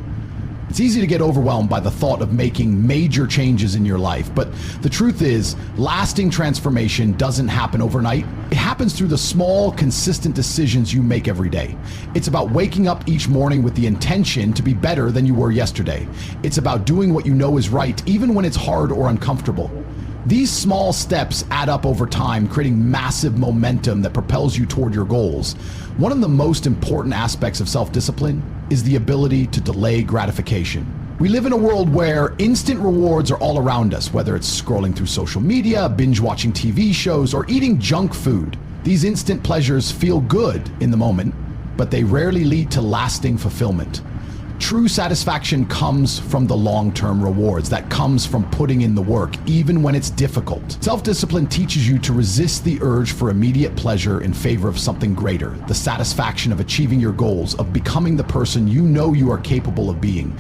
Speaker 1: It's easy to get overwhelmed by the thought of making major changes in your life, but the truth is, lasting transformation doesn't happen overnight. It happens through the small, consistent decisions you make every day. It's about waking up each morning with the intention to be better than you were yesterday. It's about doing what you know is right, even when it's hard or uncomfortable. These small steps add up over time, creating massive momentum that propels you toward your goals. One of the most important aspects of self-discipline is the ability to delay gratification. We live in a world where instant rewards are all around us, whether it's scrolling through social media, binge watching TV shows, or eating junk food. These instant pleasures feel good in the moment, but they rarely lead to lasting fulfillment. True satisfaction comes from the long-term rewards. That comes from putting in the work, even when it's difficult. Self-discipline teaches you to resist the urge for immediate pleasure in favor of something greater, the satisfaction of achieving your goals, of becoming the person you know you are capable of being.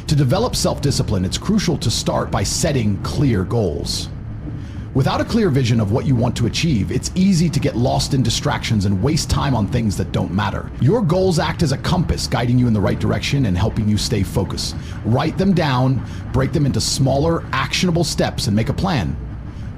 Speaker 1: To develop self-discipline, it's crucial to start by setting clear goals. Without a clear vision of what you want to achieve, it's easy to get lost in distractions and waste time on things that don't matter. Your goals act as a compass, guiding you in the right direction and helping you stay focused. Write them down, break them into smaller, actionable steps, and make a plan.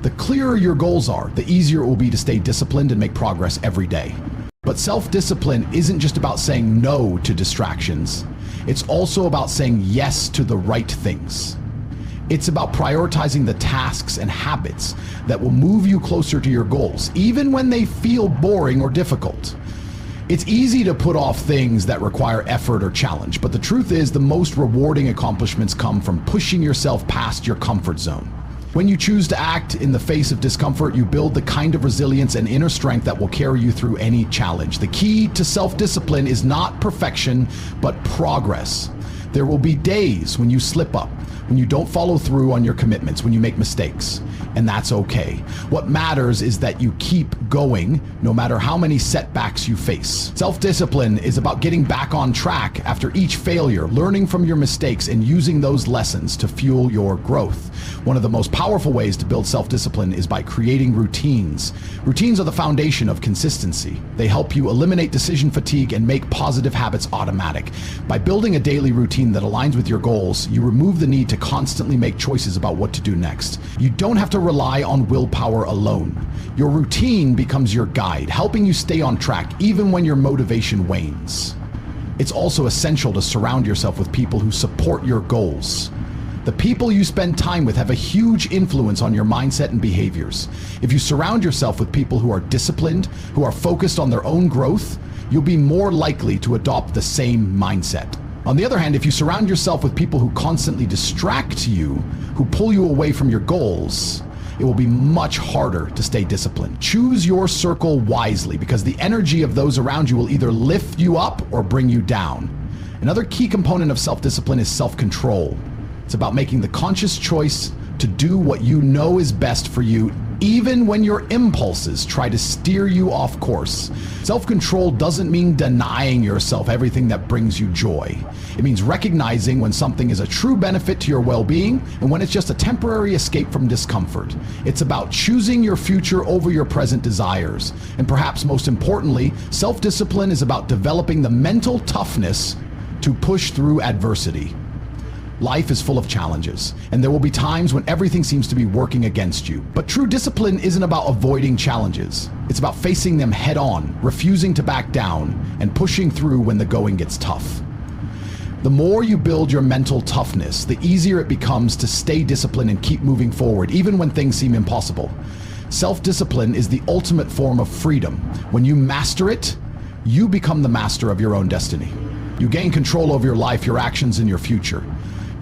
Speaker 1: The clearer your goals are, the easier it will be to stay disciplined and make progress every day. But self-discipline isn't just about saying no to distractions. It's also about saying yes to the right things. It's about prioritizing the tasks and habits that will move you closer to your goals, even when they feel boring or difficult. It's easy to put off things that require effort or challenge, but the truth is the most rewarding accomplishments come from pushing yourself past your comfort zone. When you choose to act in the face of discomfort, you build the kind of resilience and inner strength that will carry you through any challenge. The key to self-discipline is not perfection, but progress. There will be days when you slip up, when you don't follow through on your commitments, when you make mistakes, and that's okay. What matters is that you keep going no matter how many setbacks you face. Self-discipline is about getting back on track after each failure, learning from your mistakes, and using those lessons to fuel your growth. One of the most powerful ways to build self-discipline is by creating routines. Routines are the foundation of consistency. They help you eliminate decision fatigue and make positive habits automatic. By building a daily routine that aligns with your goals, you remove the need to constantly make choices about what to do next. You don't have to rely on willpower alone. Your routine becomes your guide, helping you stay on track even when your motivation wanes. It's also essential to surround yourself with people who support your goals. The people you spend time with have a huge influence on your mindset and behaviors. If you surround yourself with people who are disciplined, who are focused on their own growth, you'll be more likely to adopt the same mindset. On the other hand, if you surround yourself with people who constantly distract you, who pull you away from your goals, it will be much harder to stay disciplined. Choose your circle wisely, because the energy of those around you will either lift you up or bring you down. Another key component of self-discipline is self-control. It's about making the conscious choice to do what you know is best for you, even when your impulses try to steer you off course. Self-control doesn't mean denying yourself everything that brings you joy. It means recognizing when something is a true benefit to your well-being and when it's just a temporary escape from discomfort. It's about choosing your future over your present desires. And perhaps most importantly, self-discipline is about developing the mental toughness to push through adversity. Life is full of challenges, and there will be times when everything seems to be working against you. But true discipline isn't about avoiding challenges. It's about facing them head on, refusing to back down, and pushing through when the going gets tough. The more you build your mental toughness, the easier it becomes to stay disciplined and keep moving forward, even when things seem impossible. Self-discipline is the ultimate form of freedom. When you master it, you become the master of your own destiny. You gain control over your life, your actions, and your future.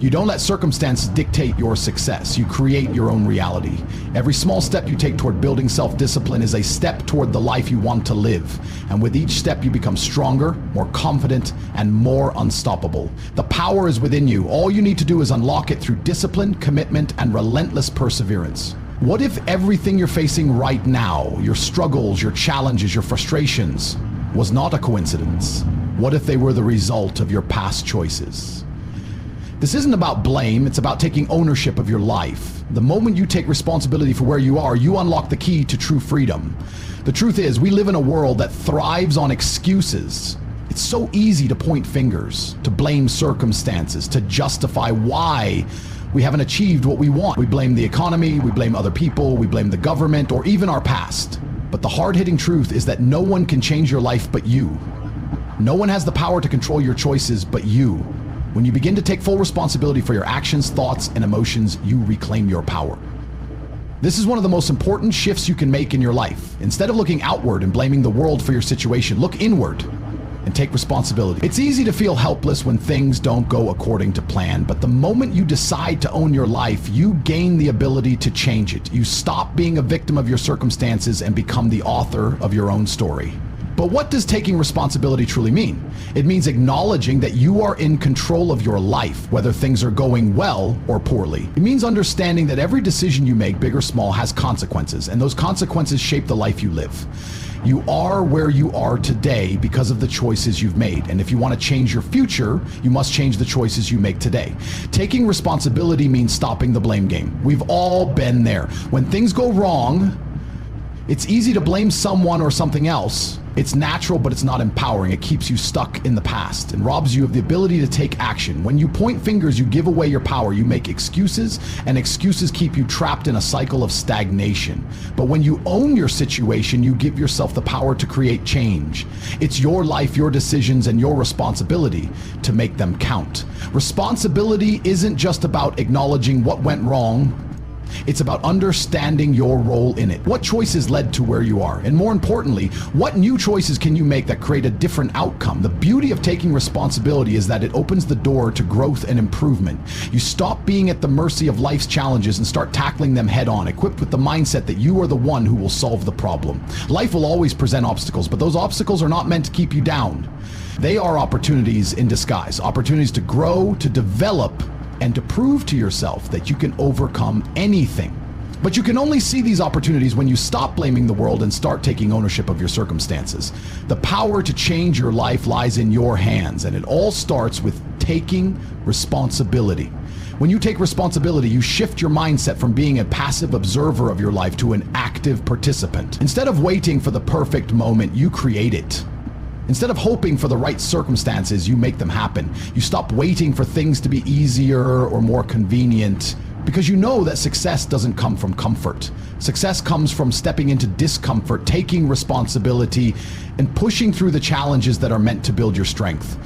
Speaker 1: You don't let circumstances dictate your success. You create your own reality. Every small step you take toward building self-discipline is a step toward the life you want to live. And with each step, you become stronger, more confident, and more unstoppable. The power is within you. All you need to do is unlock it through discipline, commitment, and relentless perseverance. What if everything you're facing right now, your struggles, your challenges, your frustrations, was not a coincidence? What if they were the result of your past choices? This isn't about blame, it's about taking ownership of your life. The moment you take responsibility for where you are, you unlock the key to true freedom. The truth is, we live in a world that thrives on excuses. It's so easy to point fingers, to blame circumstances, to justify why we haven't achieved what we want. We blame the economy, we blame other people, we blame the government, or even our past. But the hard-hitting truth is that no one can change your life but you. No one has the power to control your choices but you. When you begin to take full responsibility for your actions, thoughts, and emotions, you reclaim your power. This is one of the most important shifts you can make in your life. Instead of looking outward and blaming the world for your situation, look inward and take responsibility. It's easy to feel helpless when things don't go according to plan, but the moment you decide to own your life, you gain the ability to change it. You stop being a victim of your circumstances and become the author of your own story. But what does taking responsibility truly mean? It means acknowledging that you are in control of your life, whether things are going well or poorly. It means understanding that every decision you make, big or small, has consequences, and those consequences shape the life you live. You are where you are today because of the choices you've made, and if you want to change your future, you must change the choices you make today. Taking responsibility means stopping the blame game. We've all been there. When things go wrong, it's easy to blame someone or something else. It's natural, but it's not empowering. It keeps you stuck in the past and robs you of the ability to take action. When you point fingers, you give away your power. You make excuses, and excuses keep you trapped in a cycle of stagnation. But when you own your situation, you give yourself the power to create change. It's your life, your decisions, and your responsibility to make them count. Responsibility isn't just about acknowledging what went wrong. It's about understanding your role in it. What choices led to where you are? And more importantly, what new choices can you make that create a different outcome? The beauty of taking responsibility is that it opens the door to growth and improvement. You stop being at the mercy of life's challenges and start tackling them head on, equipped with the mindset that you are the one who will solve the problem. Life will always present obstacles, but those obstacles are not meant to keep you down. They are opportunities in disguise, opportunities to grow, to develop, and to prove to yourself that you can overcome anything. But you can only see these opportunities when you stop blaming the world and start taking ownership of your circumstances. The power to change your life lies in your hands, and it all starts with taking responsibility. When you take responsibility, you shift your mindset from being a passive observer of your life to an active participant. Instead of waiting for the perfect moment, you create it. Instead of hoping for the right circumstances, you make them happen. You stop waiting for things to be easier or more convenient because you know that success doesn't come from comfort. Success comes from stepping into discomfort, taking responsibility, and pushing through the challenges that are meant to build your strength.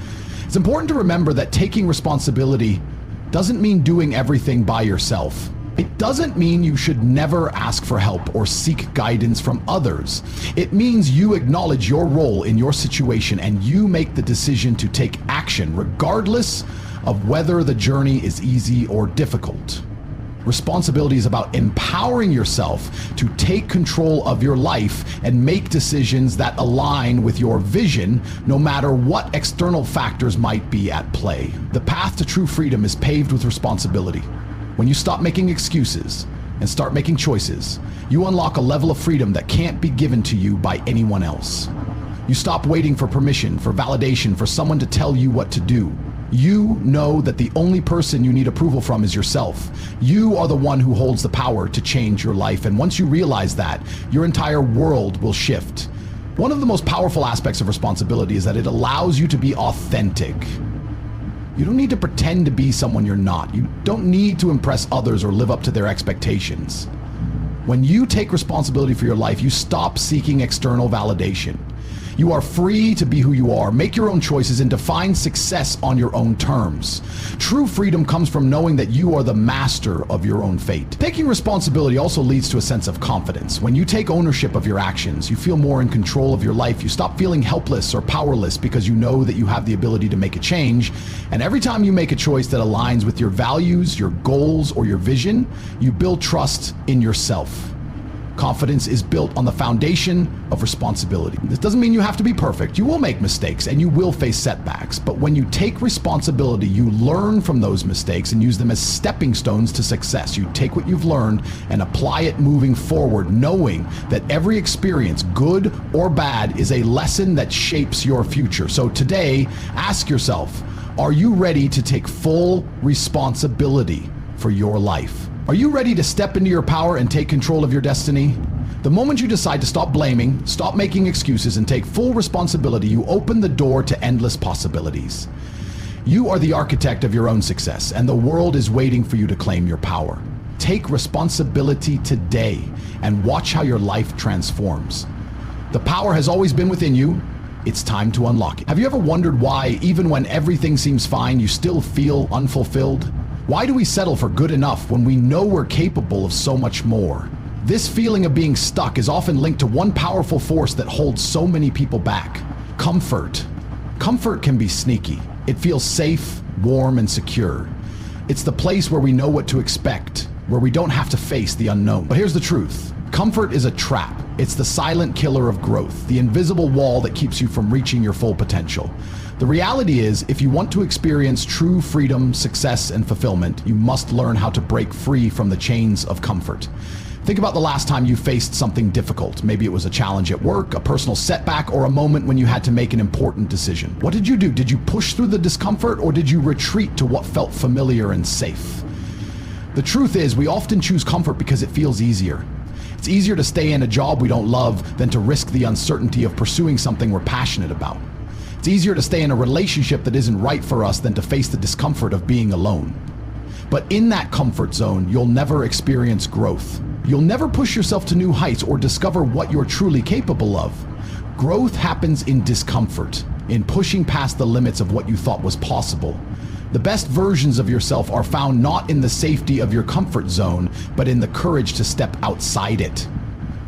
Speaker 1: It's important to remember that taking responsibility doesn't mean doing everything by yourself. It doesn't mean you should never ask for help or seek guidance from others. It means you acknowledge your role in your situation and you make the decision to take action regardless of whether the journey is easy or difficult. Responsibility is about empowering yourself to take control of your life and make decisions that align with your vision, no matter what external factors might be at play. The path to true freedom is paved with responsibility. When you stop making excuses and start making choices, you unlock a level of freedom that can't be given to you by anyone else. You stop waiting for permission, for validation, for someone to tell you what to do. You know that the only person you need approval from is yourself. You are the one who holds the power to change your life. And once you realize that, your entire world will shift. One of the most powerful aspects of responsibility is that it allows you to be authentic. You don't need to pretend to be someone you're not. You don't need to impress others or live up to their expectations. When you take responsibility for your life, you stop seeking external validation. You are free to be who you are, make your own choices, and define success on your own terms. True freedom comes from knowing that you are the master of your own fate. Taking responsibility also leads to a sense of confidence. When you take ownership of your actions, you feel more in control of your life. You stop feeling helpless or powerless because you know that you have the ability to make a change. And every time you make a choice that aligns with your values, your goals, or your vision, you build trust in yourself. Confidence is built on the foundation of responsibility. This doesn't mean you have to be perfect. You will make mistakes and you will face setbacks. But when you take responsibility, you learn from those mistakes and use them as stepping stones to success. You take what you've learned and apply it moving forward, knowing that every experience, good or bad, is a lesson that shapes your future. So today, ask yourself, are you ready to take full responsibility for your life? Are you ready to step into your power and take control of your destiny? The moment you decide to stop blaming, stop making excuses, and take full responsibility, you open the door to endless possibilities. You are the architect of your own success, and the world is waiting for you to claim your power. Take responsibility today and watch how your life transforms. The power has always been within you. It's time to unlock it. Have you ever wondered why, even when everything seems fine, you still feel unfulfilled? Why do we settle for good enough when we know we're capable of so much more? This feeling of being stuck is often linked to one powerful force that holds so many people back: comfort. Comfort can be sneaky. It feels safe, warm, and secure. It's the place where we know what to expect, where we don't have to face the unknown. But here's the truth. Comfort is a trap. It's the silent killer of growth, the invisible wall that keeps you from reaching your full potential. The reality is, if you want to experience true freedom, success, and fulfillment, you must learn how to break free from the chains of comfort. Think about the last time you faced something difficult. Maybe it was a challenge at work, a personal setback, or a moment when you had to make an important decision. What did you do? Did you push through the discomfort, or did you retreat to what felt familiar and safe? The truth is, we often choose comfort because it feels easier. It's easier to stay in a job we don't love than to risk the uncertainty of pursuing something we're passionate about. It's easier to stay in a relationship that isn't right for us than to face the discomfort of being alone. But in that comfort zone, you'll never experience growth. You'll never push yourself to new heights or discover what you're truly capable of. Growth happens in discomfort, in pushing past the limits of what you thought was possible. The best versions of yourself are found not in the safety of your comfort zone, but in the courage to step outside it.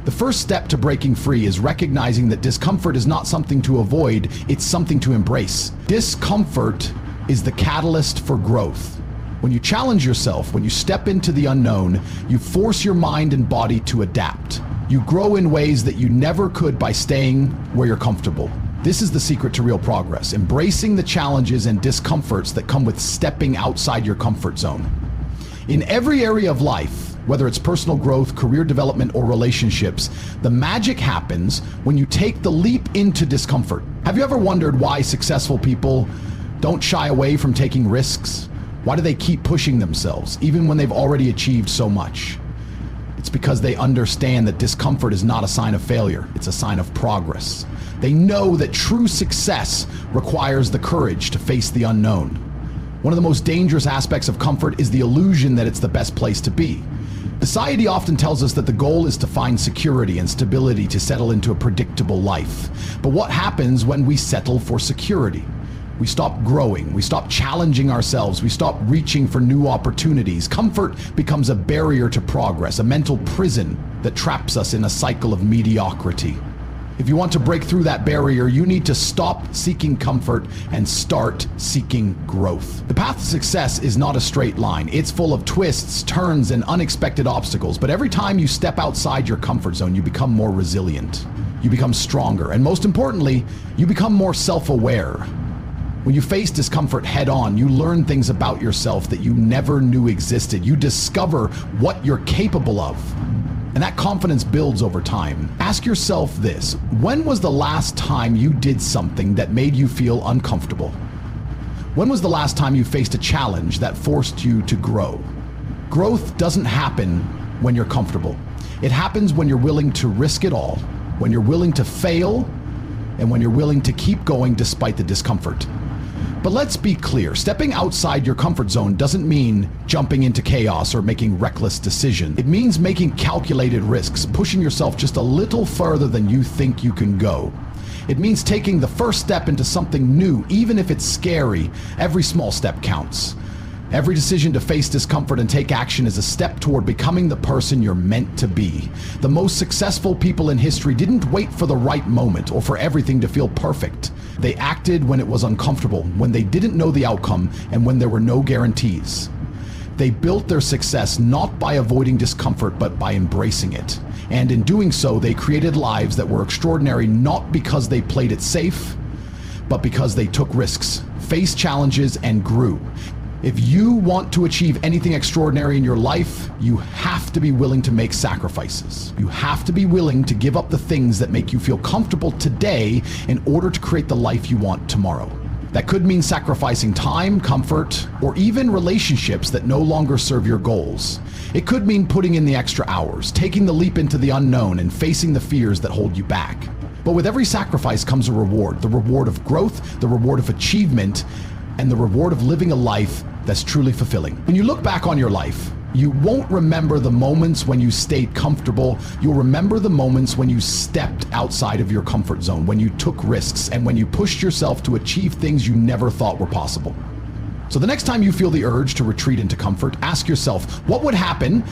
Speaker 1: The first step to breaking free is recognizing that discomfort is not something to avoid, it's something to embrace. Discomfort is the catalyst for growth. When you challenge yourself, when you step into the unknown, you force your mind and body to adapt. You grow in ways that you never could by staying where you're comfortable. This is the secret to real progress, embracing the challenges and discomforts that come with stepping outside your comfort zone. In every area of life, whether it's personal growth, career development, or relationships, the magic happens when you take the leap into discomfort. Have you ever wondered why successful people don't shy away from taking risks? Why do they keep pushing themselves, even when they've already achieved so much? It's because they understand that discomfort is not a sign of failure, it's a sign of progress. They know that true success requires the courage to face the unknown. One of the most dangerous aspects of comfort is the illusion that it's the best place to be. Society often tells us that the goal is to find security and stability, to settle into a predictable life. But what happens when we settle for security? We stop growing, we stop challenging ourselves, we stop reaching for new opportunities. Comfort becomes a barrier to progress, a mental prison that traps us in a cycle of mediocrity. If you want to break through that barrier, you need to stop seeking comfort and start seeking growth. The path to success is not a straight line. It's full of twists, turns, and unexpected obstacles. But every time you step outside your comfort zone, you become more resilient. You become stronger. And most importantly, you become more self-aware. When you face discomfort head on, you learn things about yourself that you never knew existed. You discover what you're capable of. And that confidence builds over time. Ask yourself this: when was the last time you did something that made you feel uncomfortable? When was the last time you faced a challenge that forced you to grow? Growth doesn't happen when you're comfortable. It happens when you're willing to risk it all, when you're willing to fail, and when you're willing to keep going despite the discomfort. But let's be clear, stepping outside your comfort zone doesn't mean jumping into chaos or making reckless decisions. It means making calculated risks, pushing yourself just a little further than you think you can go. It means taking the first step into something new, even if it's scary. Every small step counts. Every decision to face discomfort and take action is a step toward becoming the person you're meant to be. The most successful people in history didn't wait for the right moment or for everything to feel perfect. They acted when it was uncomfortable, when they didn't know the outcome, and when there were no guarantees. They built their success not by avoiding discomfort, but by embracing it. And in doing so, they created lives that were extraordinary not because they played it safe, but because they took risks, faced challenges, and grew. If you want to achieve anything extraordinary in your life, you have to be willing to make sacrifices. You have to be willing to give up the things that make you feel comfortable today in order to create the life you want tomorrow. That could mean sacrificing time, comfort, or even relationships that no longer serve your goals. It could mean putting in the extra hours, taking the leap into the unknown, and facing the fears that hold you back. But with every sacrifice comes a reward, the reward of growth, the reward of achievement, and the reward of living a life that's truly fulfilling. When you look back on your life, you won't remember the moments when you stayed comfortable. You'll remember the moments when you stepped outside of your comfort zone, when you took risks, and when you pushed yourself to achieve things you never thought were possible. So the next time you feel the urge to retreat into comfort, ask yourself, what would happen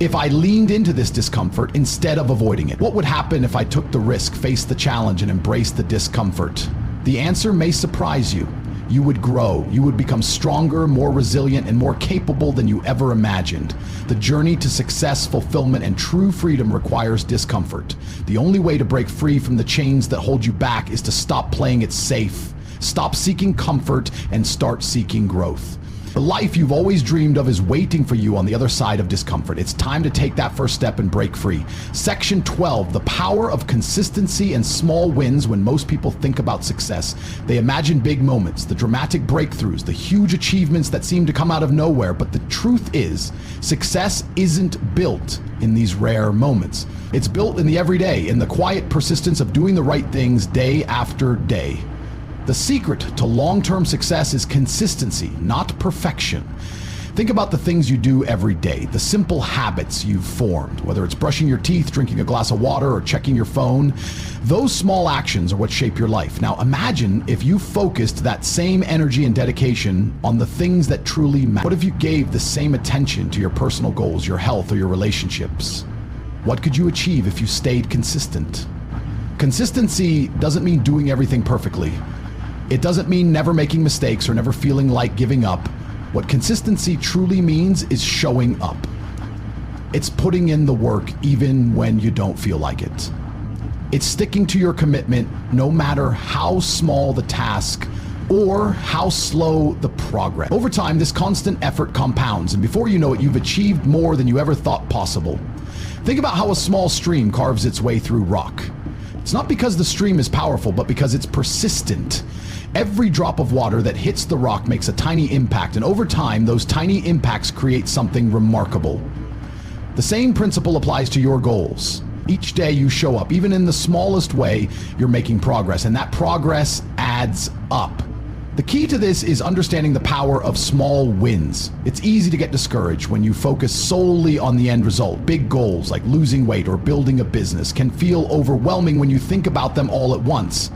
Speaker 1: if I leaned into this discomfort instead of avoiding it? What would happen if I took the risk, faced the challenge, and embraced the discomfort? The answer may surprise you. You would grow. You would become stronger, more resilient, and more capable than you ever imagined. The journey to success, fulfillment, and true freedom requires discomfort. The only way to break free from the chains that hold you back is to stop playing it safe. Stop seeking comfort and start seeking growth. The life you've always dreamed of is waiting for you on the other side of discomfort. It's time to take that first step and break free. Section 12, the power of consistency and small wins. When most people think about success, they imagine big moments, the dramatic breakthroughs, the huge achievements that seem to come out of nowhere. But the truth is, success isn't built in these rare moments. It's built in the everyday, in the quiet persistence of doing the right things day after day. The secret to long-term success is consistency, not perfection. Think about the things you do every day, the simple habits you've formed, whether it's brushing your teeth, drinking a glass of water, or checking your phone. Those small actions are what shape your life. Now imagine if you focused that same energy and dedication on the things that truly matter. What if you gave the same attention to your personal goals, your health, or your relationships? What could you achieve if you stayed consistent? Consistency doesn't mean doing everything perfectly. It doesn't mean never making mistakes or never feeling like giving up. What consistency truly means is showing up. It's putting in the work even when you don't feel like it. It's sticking to your commitment no matter how small the task or how slow the progress. Over time, this constant effort compounds, and before you know it, you've achieved more than you ever thought possible. Think about how a small stream carves its way through rock. It's not because the stream is powerful, but because it's persistent. Every drop of water that hits the rock makes a tiny impact, and over time, those tiny impacts create something remarkable. The same principle applies to your goals. Each day you show up, even in the smallest way, you're making progress, and that progress adds up. The key to this is understanding the power of small wins. It's easy to get discouraged when you focus solely on the end result. Big goals like losing weight or building a business can feel overwhelming when you think about them all at once.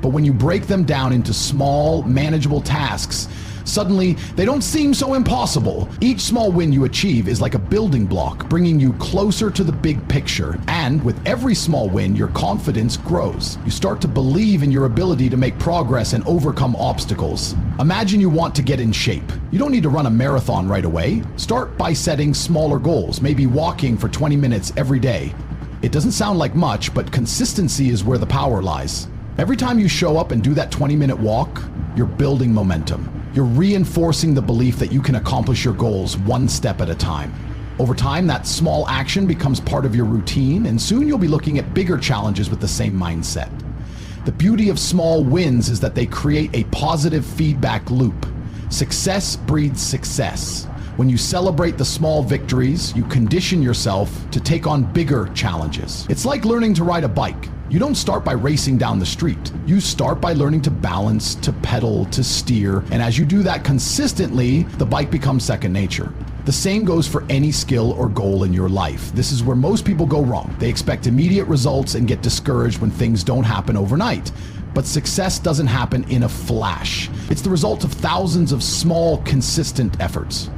Speaker 1: But when you break them down into small, manageable tasks, Suddenly, they don't seem so impossible. Each small win you achieve is like a building block, bringing you closer to the big picture. And with every small win, your confidence grows. You start to believe in your ability to make progress and overcome obstacles. Imagine you want to get in shape. You don't need to run a marathon right away. Start by setting smaller goals, maybe walking for 20 minutes every day. It doesn't sound like much, but consistency is where the power lies. Every time you show up and do that 20-minute walk, you're building momentum. You're reinforcing the belief that you can accomplish your goals one step at a time. Over time, that small action becomes part of your routine, and soon you'll be looking at bigger challenges with the same mindset. The beauty of small wins is that they create a positive feedback loop. Success breeds success. When you celebrate the small victories, you condition yourself to take on bigger challenges. It's like learning to ride a bike. You don't start by racing down the street. You start by learning to balance, to pedal, to steer, and as you do that consistently, the bike becomes second nature. The same goes for any skill or goal in your life. This is where most people go wrong. They expect immediate results and get discouraged when things don't happen overnight. But success doesn't happen in a flash. It's the result of thousands of small, consistent efforts.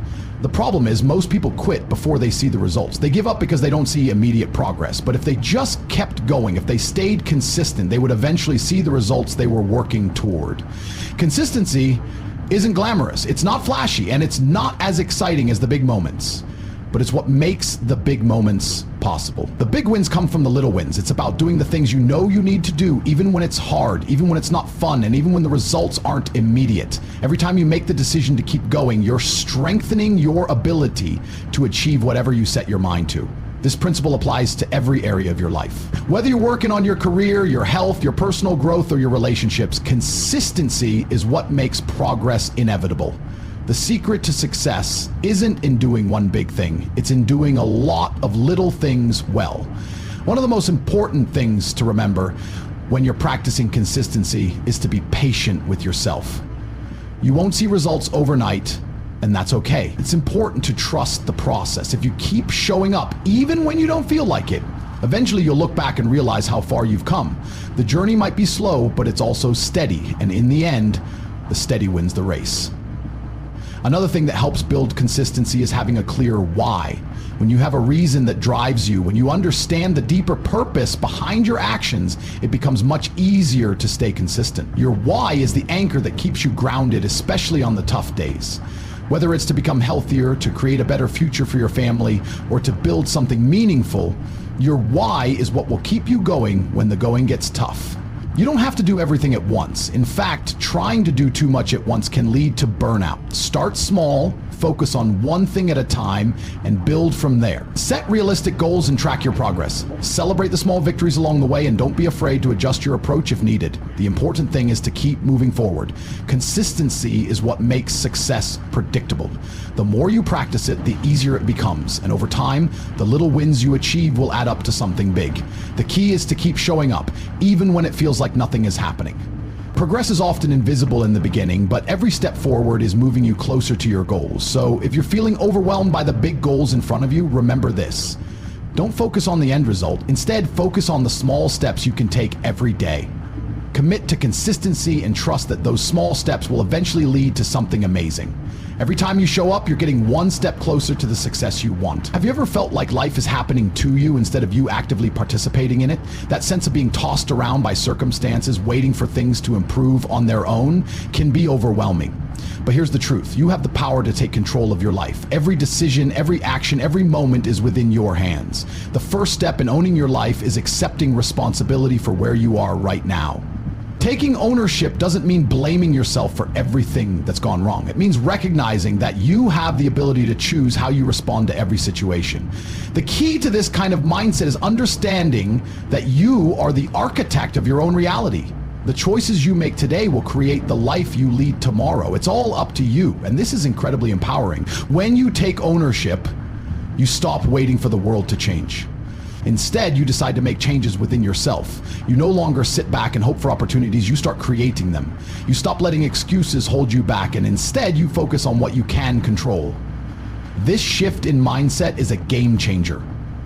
Speaker 1: The problem is most people quit before they see the results. They give up because they don't see immediate progress. But if they just kept going, if they stayed consistent, they would eventually see the results they were working toward. Consistency isn't glamorous, it's not flashy, and it's not as exciting as the big moments. But it's what makes the big moments possible. The big wins come from the little wins. It's about doing the things you know you need to do, even when it's hard, even when it's not fun, and even when the results aren't immediate. Every time you make the decision to keep going, you're strengthening your ability to achieve whatever you set your mind to. This principle applies to every area of your life. Whether you're working on your career, your health, your personal growth, or your relationships, consistency is what makes progress inevitable. The secret to success isn't in doing one big thing, it's in doing a lot of little things well. One of the most important things to remember when you're practicing consistency is to be patient with yourself. You won't see results overnight, and that's okay. It's important to trust the process. If you keep showing up, even when you don't feel like it, eventually you'll look back and realize how far you've come. The journey might be slow, but it's also steady, and in the end, the steady wins the race. Another thing that helps build consistency is having a clear why. When you have a reason that drives you, when you understand the deeper purpose behind your actions, it becomes much easier to stay consistent. Your why is the anchor that keeps you grounded, especially on the tough days. Whether it's to become healthier, to create a better future for your family, or to build something meaningful, your why is what will keep you going when the going gets tough. You don't have to do everything at once. In fact, trying to do too much at once can lead to burnout. Start small, focus on one thing at a time, and build from there. Set realistic goals and track your progress. Celebrate the small victories along the way, and don't be afraid to adjust your approach if needed. The important thing is to keep moving forward. Consistency is what makes success predictable. The more you practice it, the easier it becomes, and over time, the little wins you achieve will add up to something big. The key is to keep showing up, even when it feels like nothing is happening. Progress is often invisible in the beginning, but every step forward is moving you closer to your goals. So if you're feeling overwhelmed by the big goals in front of you, remember this. Don't focus on the end result. Instead, focus on the small steps you can take every day. Commit to consistency and trust that those small steps will eventually lead to something amazing. Every time you show up, you're getting one step closer to the success you want. Have you ever felt like life is happening to you instead of you actively participating in it? That sense of being tossed around by circumstances, waiting for things to improve on their own, can be overwhelming. But here's the truth. You have the power to take control of your life. Every decision, every action, every moment is within your hands. The first step in owning your life is accepting responsibility for where you are right now. Taking ownership doesn't mean blaming yourself for everything that's gone wrong. It means recognizing that you have the ability to choose how you respond to every situation. The key to this kind of mindset is understanding that you are the architect of your own reality. The choices you make today will create the life you lead tomorrow. It's all up to you, and this is incredibly empowering. When you take ownership, you stop waiting for the world to change. Instead, you decide to make changes within yourself. You no longer sit back and hope for opportunities, you start creating them. You stop letting excuses hold you back, and instead you focus on what you can control. This shift in mindset is a game changer.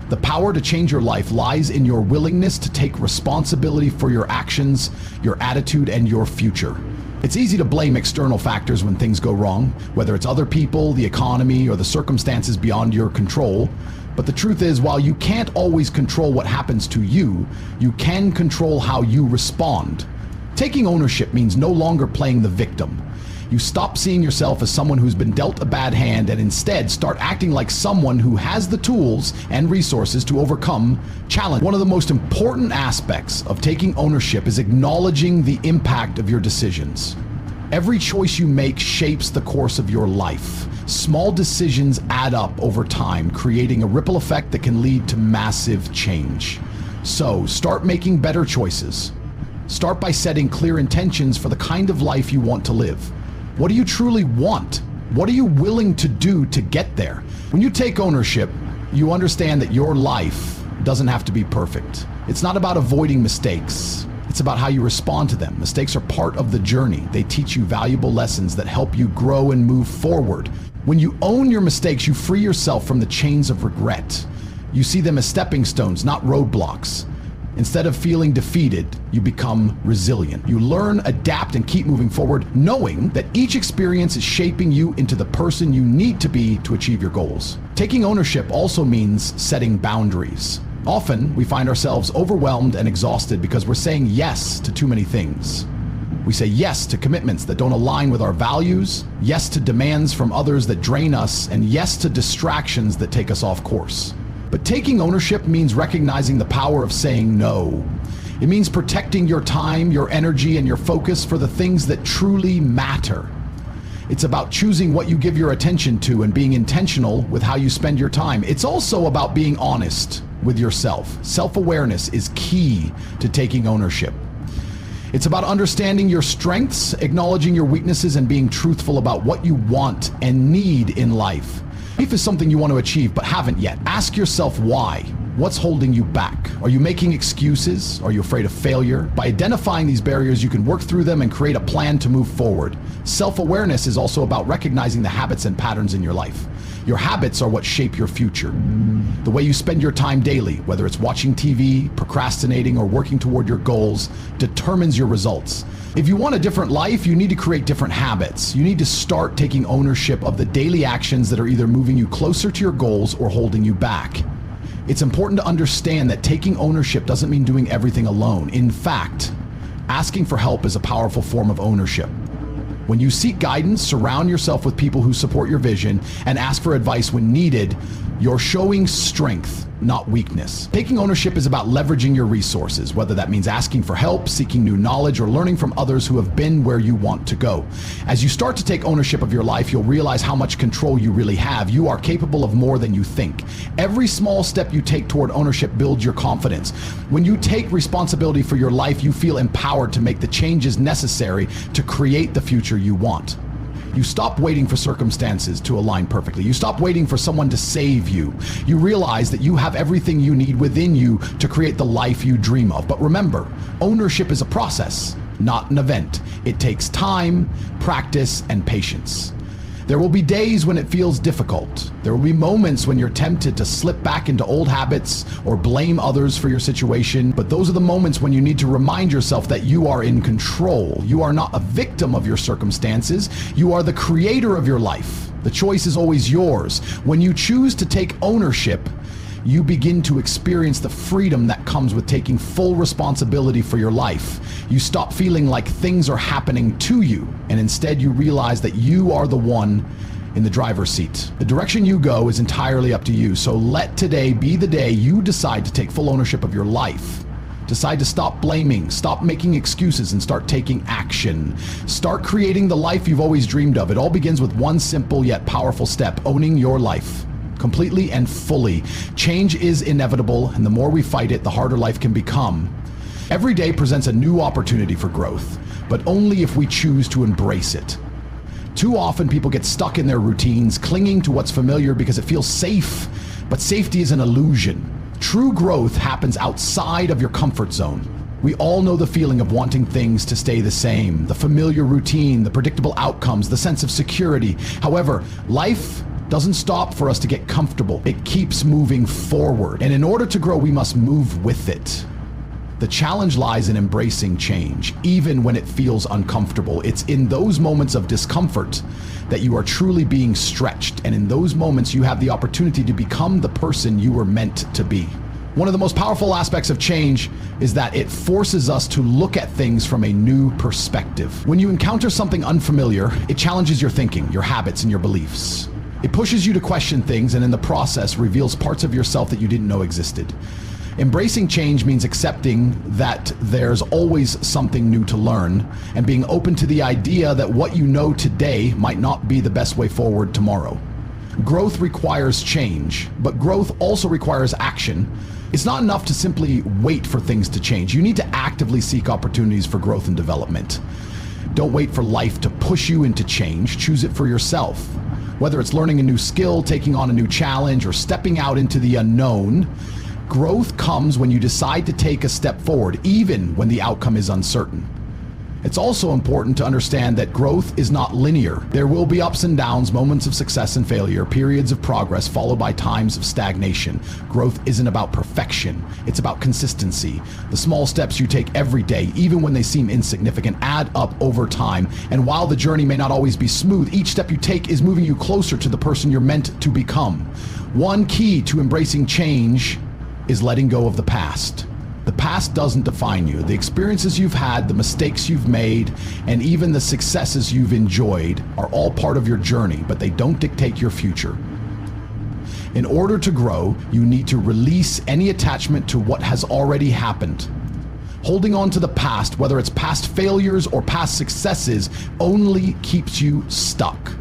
Speaker 1: The power to change your life lies in your willingness to take responsibility for your actions, your attitude, and your future. It's easy to blame external factors when things go wrong, whether it's other people, the economy, or the circumstances beyond your control. But the truth is, while you can't always control what happens to you, you can control how you respond. Taking ownership means no longer playing the victim. You stop seeing yourself as someone who's been dealt a bad hand and instead start acting like someone who has the tools and resources to overcome challenge. One of the most important aspects of taking ownership is acknowledging the impact of your decisions. Every choice you make shapes the course of your life. Small decisions add up over time, creating a ripple effect that can lead to massive change. So start making better choices. Start by setting clear intentions for the kind of life you want to live. What do you truly want? What are you willing to do to get there? When you take ownership, you understand that your life doesn't have to be perfect. It's not about avoiding mistakes. It's about how you respond to them. Mistakes are part of the journey. They teach you valuable lessons that help you grow and move forward. When you own your mistakes, you free yourself from the chains of regret. You see them as stepping stones, not roadblocks. Instead of feeling defeated, you become resilient. You learn, adapt, and keep moving forward, knowing that each experience is shaping you into the person you need to be to achieve your goals. Taking ownership also means setting boundaries. Often, we find ourselves overwhelmed and exhausted because we're saying yes to too many things. We say yes to commitments that don't align with our values, yes to demands from others that drain us, and yes to distractions that take us off course. But taking ownership means recognizing the power of saying no. It means protecting your time, your energy, and your focus for the things that truly matter. It's about choosing what you give your attention to and being intentional with how you spend your time. It's also about being honest with yourself. Self-awareness is key to taking ownership. It's about understanding your strengths, acknowledging your weaknesses, and being truthful about what you want and need in life. Life is something you want to achieve but haven't yet. Ask yourself why. What's holding you back? Are you making excuses? Are you afraid of failure? By identifying these barriers, you can work through them and create a plan to move forward. Self-awareness is also about recognizing the habits and patterns in your life. Your habits are what shape your future. The way you spend your time daily, whether it's watching TV, procrastinating, or working toward your goals, determines your results. If you want a different life, you need to create different habits. You need to start taking ownership of the daily actions that are either moving you closer to your goals or holding you back. It's important to understand that taking ownership doesn't mean doing everything alone. In fact, asking for help is a powerful form of ownership. When you seek guidance, surround yourself with people who support your vision, and ask for advice when needed, you're showing strength, not weakness. Taking ownership is about leveraging your resources, whether that means asking for help, seeking new knowledge, or learning from others who have been where you want to go. As you start to take ownership of your life, you'll realize how much control you really have. You are capable of more than you think. Every small step you take toward ownership builds your confidence. When you take responsibility for your life, you feel empowered to make the changes necessary to create the future you want. You stop waiting for circumstances to align perfectly. You stop waiting for someone to save you. You realize that you have everything you need within you to create the life you dream of. But remember, ownership is a process, not an event. It takes time, practice, and patience. There will be days when it feels difficult. There will be moments when you're tempted to slip back into old habits or blame others for your situation. But those are the moments when you need to remind yourself that you are in control. You are not a victim of your circumstances. You are the creator of your life. The choice is always yours. When you choose to take ownership, you begin to experience the freedom that comes with taking full responsibility for your life. You stop feeling like things are happening to you, and instead you realize that you are the one in the driver's seat. The direction you go is entirely up to you, so let today be the day you decide to take full ownership of your life. Decide to stop blaming, stop making excuses, and start taking action. Start creating the life you've always dreamed of. It all begins with one simple yet powerful step: owning your life. Completely and fully. Change is inevitable, and the more we fight it, the harder life can become. Every day presents a new opportunity for growth, but only if we choose to embrace it. Too often people get stuck in their routines, clinging to what's familiar because it feels safe, but safety is an illusion. True growth happens outside of your comfort zone. We all know the feeling of wanting things to stay the same, the familiar routine, the predictable outcomes, the sense of security. However, life doesn't stop for us to get comfortable. It keeps moving forward. And in order to grow, we must move with it. The challenge lies in embracing change, even when it feels uncomfortable. It's in those moments of discomfort that you are truly being stretched, and in those moments you have the opportunity to become the person you were meant to be. One of the most powerful aspects of change is that it forces us to look at things from a new perspective. When you encounter something unfamiliar, it challenges your thinking, your habits, and your beliefs. It pushes you to question things, and in the process reveals parts of yourself that you didn't know existed. Embracing change means accepting that there's always something new to learn and being open to the idea that what you know today might not be the best way forward tomorrow. Growth requires change, but growth also requires action. It's not enough to simply wait for things to change. You need to actively seek opportunities for growth and development. Don't wait for life to push you into change. Choose it for yourself. Whether it's learning a new skill, taking on a new challenge, or stepping out into the unknown, growth comes when you decide to take a step forward, even when the outcome is uncertain. It's also important to understand that growth is not linear. There will be ups and downs, moments of success and failure, periods of progress followed by times of stagnation. Growth isn't about perfection, it's about consistency. The small steps you take every day, even when they seem insignificant, add up over time. And while the journey may not always be smooth, each step you take is moving you closer to the person you're meant to become. One key to embracing change is letting go of the past. The past doesn't define you. The experiences you've had, the mistakes you've made, and even the successes you've enjoyed are all part of your journey, but they don't dictate your future. In order to grow, you need to release any attachment to what has already happened. Holding on to the past, whether it's past failures or past successes, only keeps you stuck.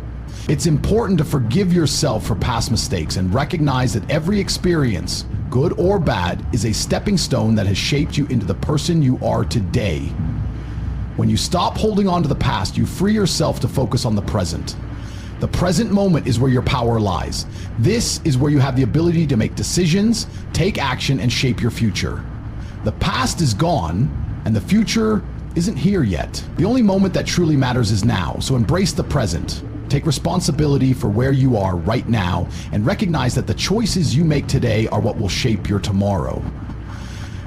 Speaker 1: It's important to forgive yourself for past mistakes and recognize that every experience, good or bad, is a stepping stone that has shaped you into the person you are today. When you stop holding on to the past, you free yourself to focus on the present. The present moment is where your power lies. This is where you have the ability to make decisions, take action, and shape your future. The past is gone, and the future isn't here yet. The only moment that truly matters is now, so embrace the present. Take responsibility for where you are right now and recognize that the choices you make today are what will shape your tomorrow.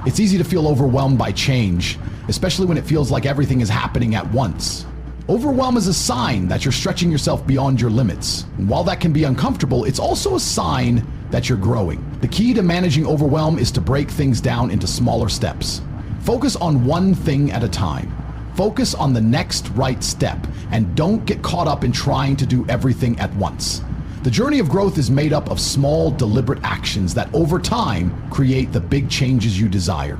Speaker 1: It's easy to feel overwhelmed by change, especially when it feels like everything is happening at once. Overwhelm is a sign that you're stretching yourself beyond your limits. And while that can be uncomfortable, it's also a sign that you're growing. The key to managing overwhelm is to break things down into smaller steps. Focus on one thing at a time. Focus on the next right step, and don't get caught up in trying to do everything at once. The journey of growth is made up of small, deliberate actions that over time create the big changes you desire.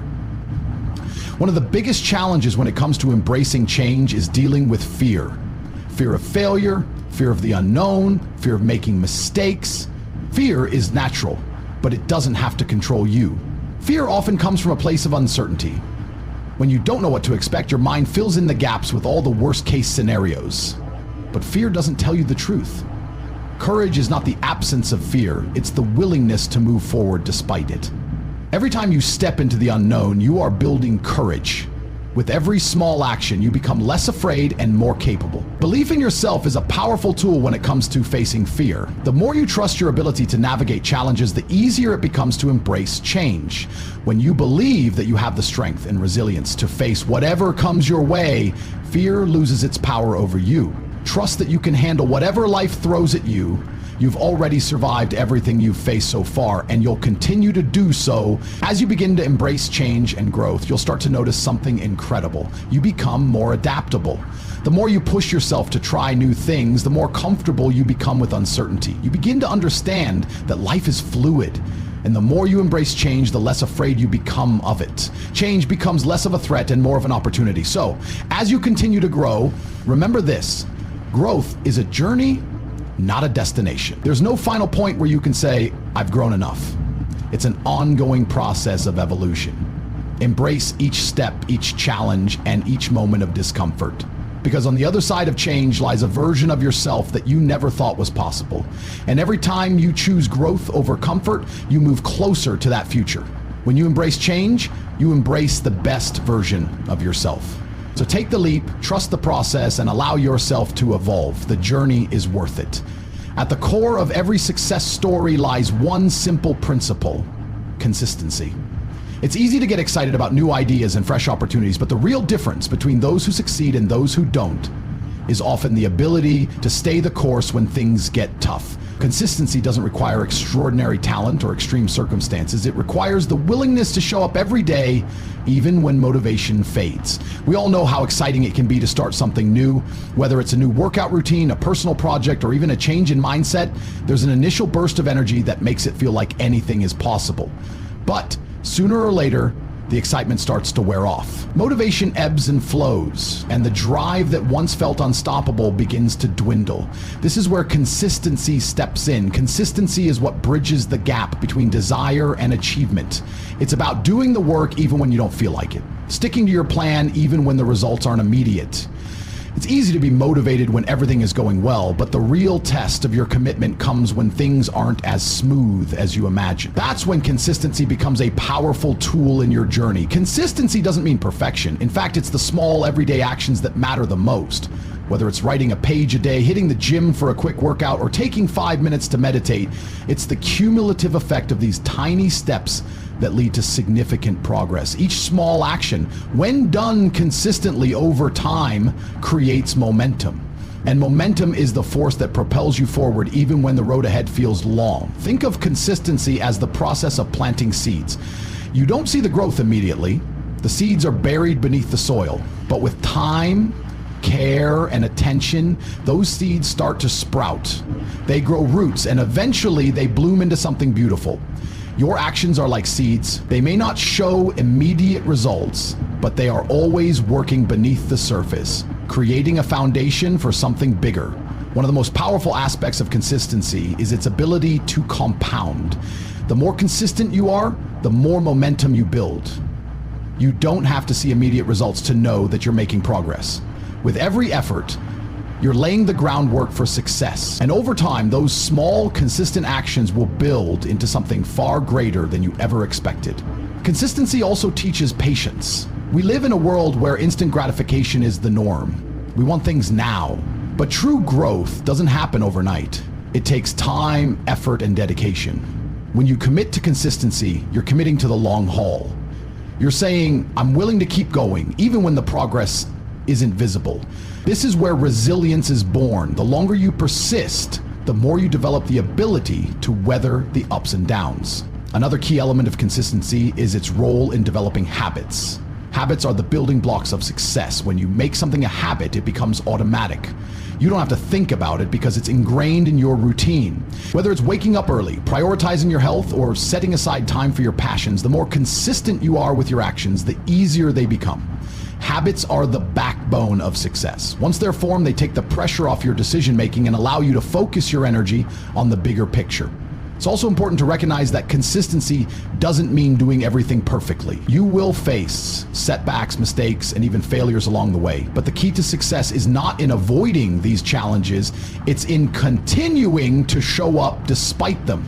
Speaker 1: One of the biggest challenges when it comes to embracing change is dealing with fear. Fear of failure, fear of the unknown, fear of making mistakes. Fear is natural, but it doesn't have to control you. Fear often comes from a place of uncertainty. When you don't know what to expect, your mind fills in the gaps with all the worst-case scenarios. But fear doesn't tell you the truth. Courage is not the absence of fear, it's the willingness to move forward despite it. Every time you step into the unknown, you are building courage. With every small action, you become less afraid and more capable. Belief in yourself is a powerful tool when it comes to facing fear. The more you trust your ability to navigate challenges, the easier it becomes to embrace change. When you believe that you have the strength and resilience to face whatever comes your way, fear loses its power over you. Trust that you can handle whatever life throws at you. You've already survived everything you've faced so far, and you'll continue to do so. As you begin to embrace change and growth, you'll start to notice something incredible. You become more adaptable. The more you push yourself to try new things, the more comfortable you become with uncertainty. You begin to understand that life is fluid, and the more you embrace change, the less afraid you become of it. Change becomes less of a threat and more of an opportunity. So, as you continue to grow, remember this: growth is a journey, not a destination. There's no final point where you can say, I've grown enough. It's an ongoing process of evolution. Embrace each step, each challenge, and each moment of discomfort. Because on the other side of change lies a version of yourself that you never thought was possible. And every time you choose growth over comfort, you move closer to that future. When you embrace change, you embrace the best version of yourself. So take the leap, trust the process, and allow yourself to evolve. The journey is worth it. At the core of every success story lies one simple principle: consistency. It's easy to get excited about new ideas and fresh opportunities, but the real difference between those who succeed and those who don't is often the ability to stay the course when things get tough. Consistency doesn't require extraordinary talent or extreme circumstances. It requires the willingness to show up every day, even when motivation fades. We all know how exciting it can be to start something new. Whether it's a new workout routine, a personal project, or even a change in mindset, there's an initial burst of energy that makes it feel like anything is possible. But sooner or later, the excitement starts to wear off. Motivation ebbs and flows, and the drive that once felt unstoppable begins to dwindle. This is where consistency steps in. Consistency is what bridges the gap between desire and achievement. It's about doing the work even when you don't feel like it, sticking to your plan even when the results aren't immediate. It's easy to be motivated when everything is going well, but the real test of your commitment comes when things aren't as smooth as you imagine. That's when consistency becomes a powerful tool in your journey. Consistency doesn't mean perfection. In fact, it's the small, everyday actions that matter the most. Whether it's writing a page a day, hitting the gym for a quick workout, or taking 5 minutes to meditate, it's the cumulative effect of these tiny steps that lead to significant progress. Each small action, when done consistently over time, creates momentum. And momentum is the force that propels you forward even when the road ahead feels long. Think of consistency as the process of planting seeds. You don't see the growth immediately. The seeds are buried beneath the soil. But with time, care, and attention, those seeds start to sprout. They grow roots, and eventually they bloom into something beautiful. Your actions are like seeds. They may not show immediate results, but they are always working beneath the surface, creating a foundation for something bigger. One of the most powerful aspects of consistency is its ability to compound. The more consistent you are, the more momentum you build. You don't have to see immediate results to know that you're making progress. With every effort, you're laying the groundwork for success. And over time, those small, consistent actions will build into something far greater than you ever expected. Consistency also teaches patience. We live in a world where instant gratification is the norm. We want things now. But true growth doesn't happen overnight. It takes time, effort, and dedication. When you commit to consistency, you're committing to the long haul. You're saying, I'm willing to keep going, even when the progress isn't visible. This is where resilience is born. The longer you persist, the more you develop the ability to weather the ups and downs. Another key element of consistency is its role in developing habits. Habits are the building blocks of success. When you make something a habit, it becomes automatic. You don't have to think about it because it's ingrained in your routine. Whether it's waking up early, prioritizing your health, or setting aside time for your passions, the more consistent you are with your actions, the easier they become. Habits are the backbone of success. Once they're formed, they take the pressure off your decision-making and allow you to focus your energy on the bigger picture. It's also important to recognize that consistency doesn't mean doing everything perfectly. You will face setbacks, mistakes, and even failures along the way. But the key to success is not in avoiding these challenges, it's in continuing to show up despite them.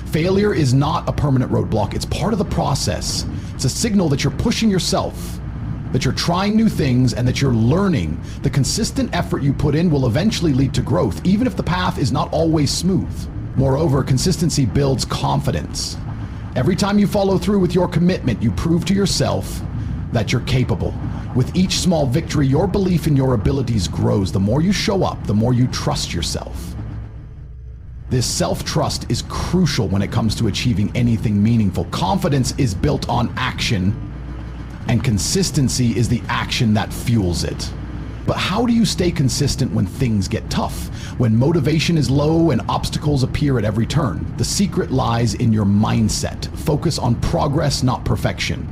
Speaker 1: Failure is not a permanent roadblock, it's part of the process. It's a signal that you're pushing yourself, that you're trying new things, and that you're learning. The consistent effort you put in will eventually lead to growth, even if the path is not always smooth. Moreover, consistency builds confidence. Every time you follow through with your commitment, you prove to yourself that you're capable. With each small victory, your belief in your abilities grows. The more you show up, the more you trust yourself. This self-trust is crucial when it comes to achieving anything meaningful. Confidence is built on action, and consistency is the action that fuels it. But how do you stay consistent when things get tough? When motivation is low and obstacles appear at every turn? The secret lies in your mindset. Focus on progress, not perfection.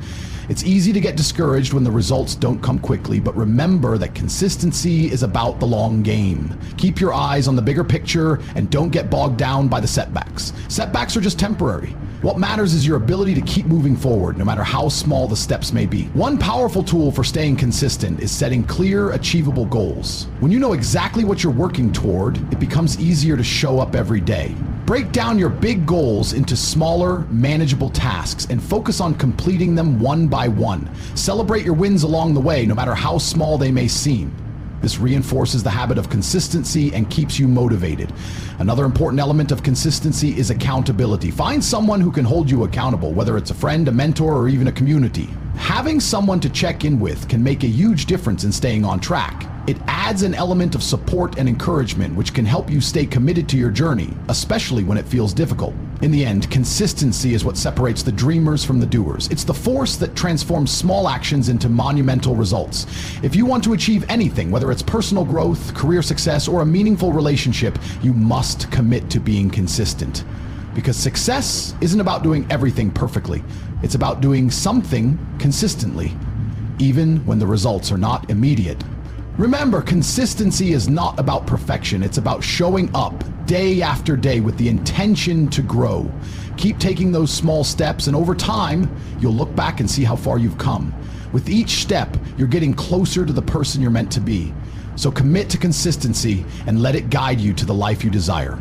Speaker 1: It's easy to get discouraged when the results don't come quickly, but remember that consistency is about the long game. Keep your eyes on the bigger picture and don't get bogged down by the setbacks. Setbacks are just temporary. What matters is your ability to keep moving forward, no matter how small the steps may be. One powerful tool for staying consistent is setting clear, achievable goals. When you know exactly what you're working toward, it becomes easier to show up every day. Break down your big goals into smaller, manageable tasks and focus on completing them one by one. Celebrate your wins along the way, no matter how small they may seem. This reinforces the habit of consistency and keeps you motivated. Another important element of consistency is accountability. Find someone who can hold you accountable, whether it's a friend, a mentor, or even a community. Having someone to check in with can make a huge difference in staying on track. It adds an element of support and encouragement, which can help you stay committed to your journey, especially when it feels difficult. In the end, consistency is what separates the dreamers from the doers. It's the force that transforms small actions into monumental results. If you want to achieve anything, whether it's personal growth, career success, or a meaningful relationship, you must commit to being consistent. Because success isn't about doing everything perfectly. It's about doing something consistently, even when the results are not immediate. Remember, consistency is not about perfection. It's about showing up day after day with the intention to grow. Keep taking those small steps, and over time, you'll look back and see how far you've come. With each step, you're getting closer to the person you're meant to be. So commit to consistency and let it guide you to the life you desire.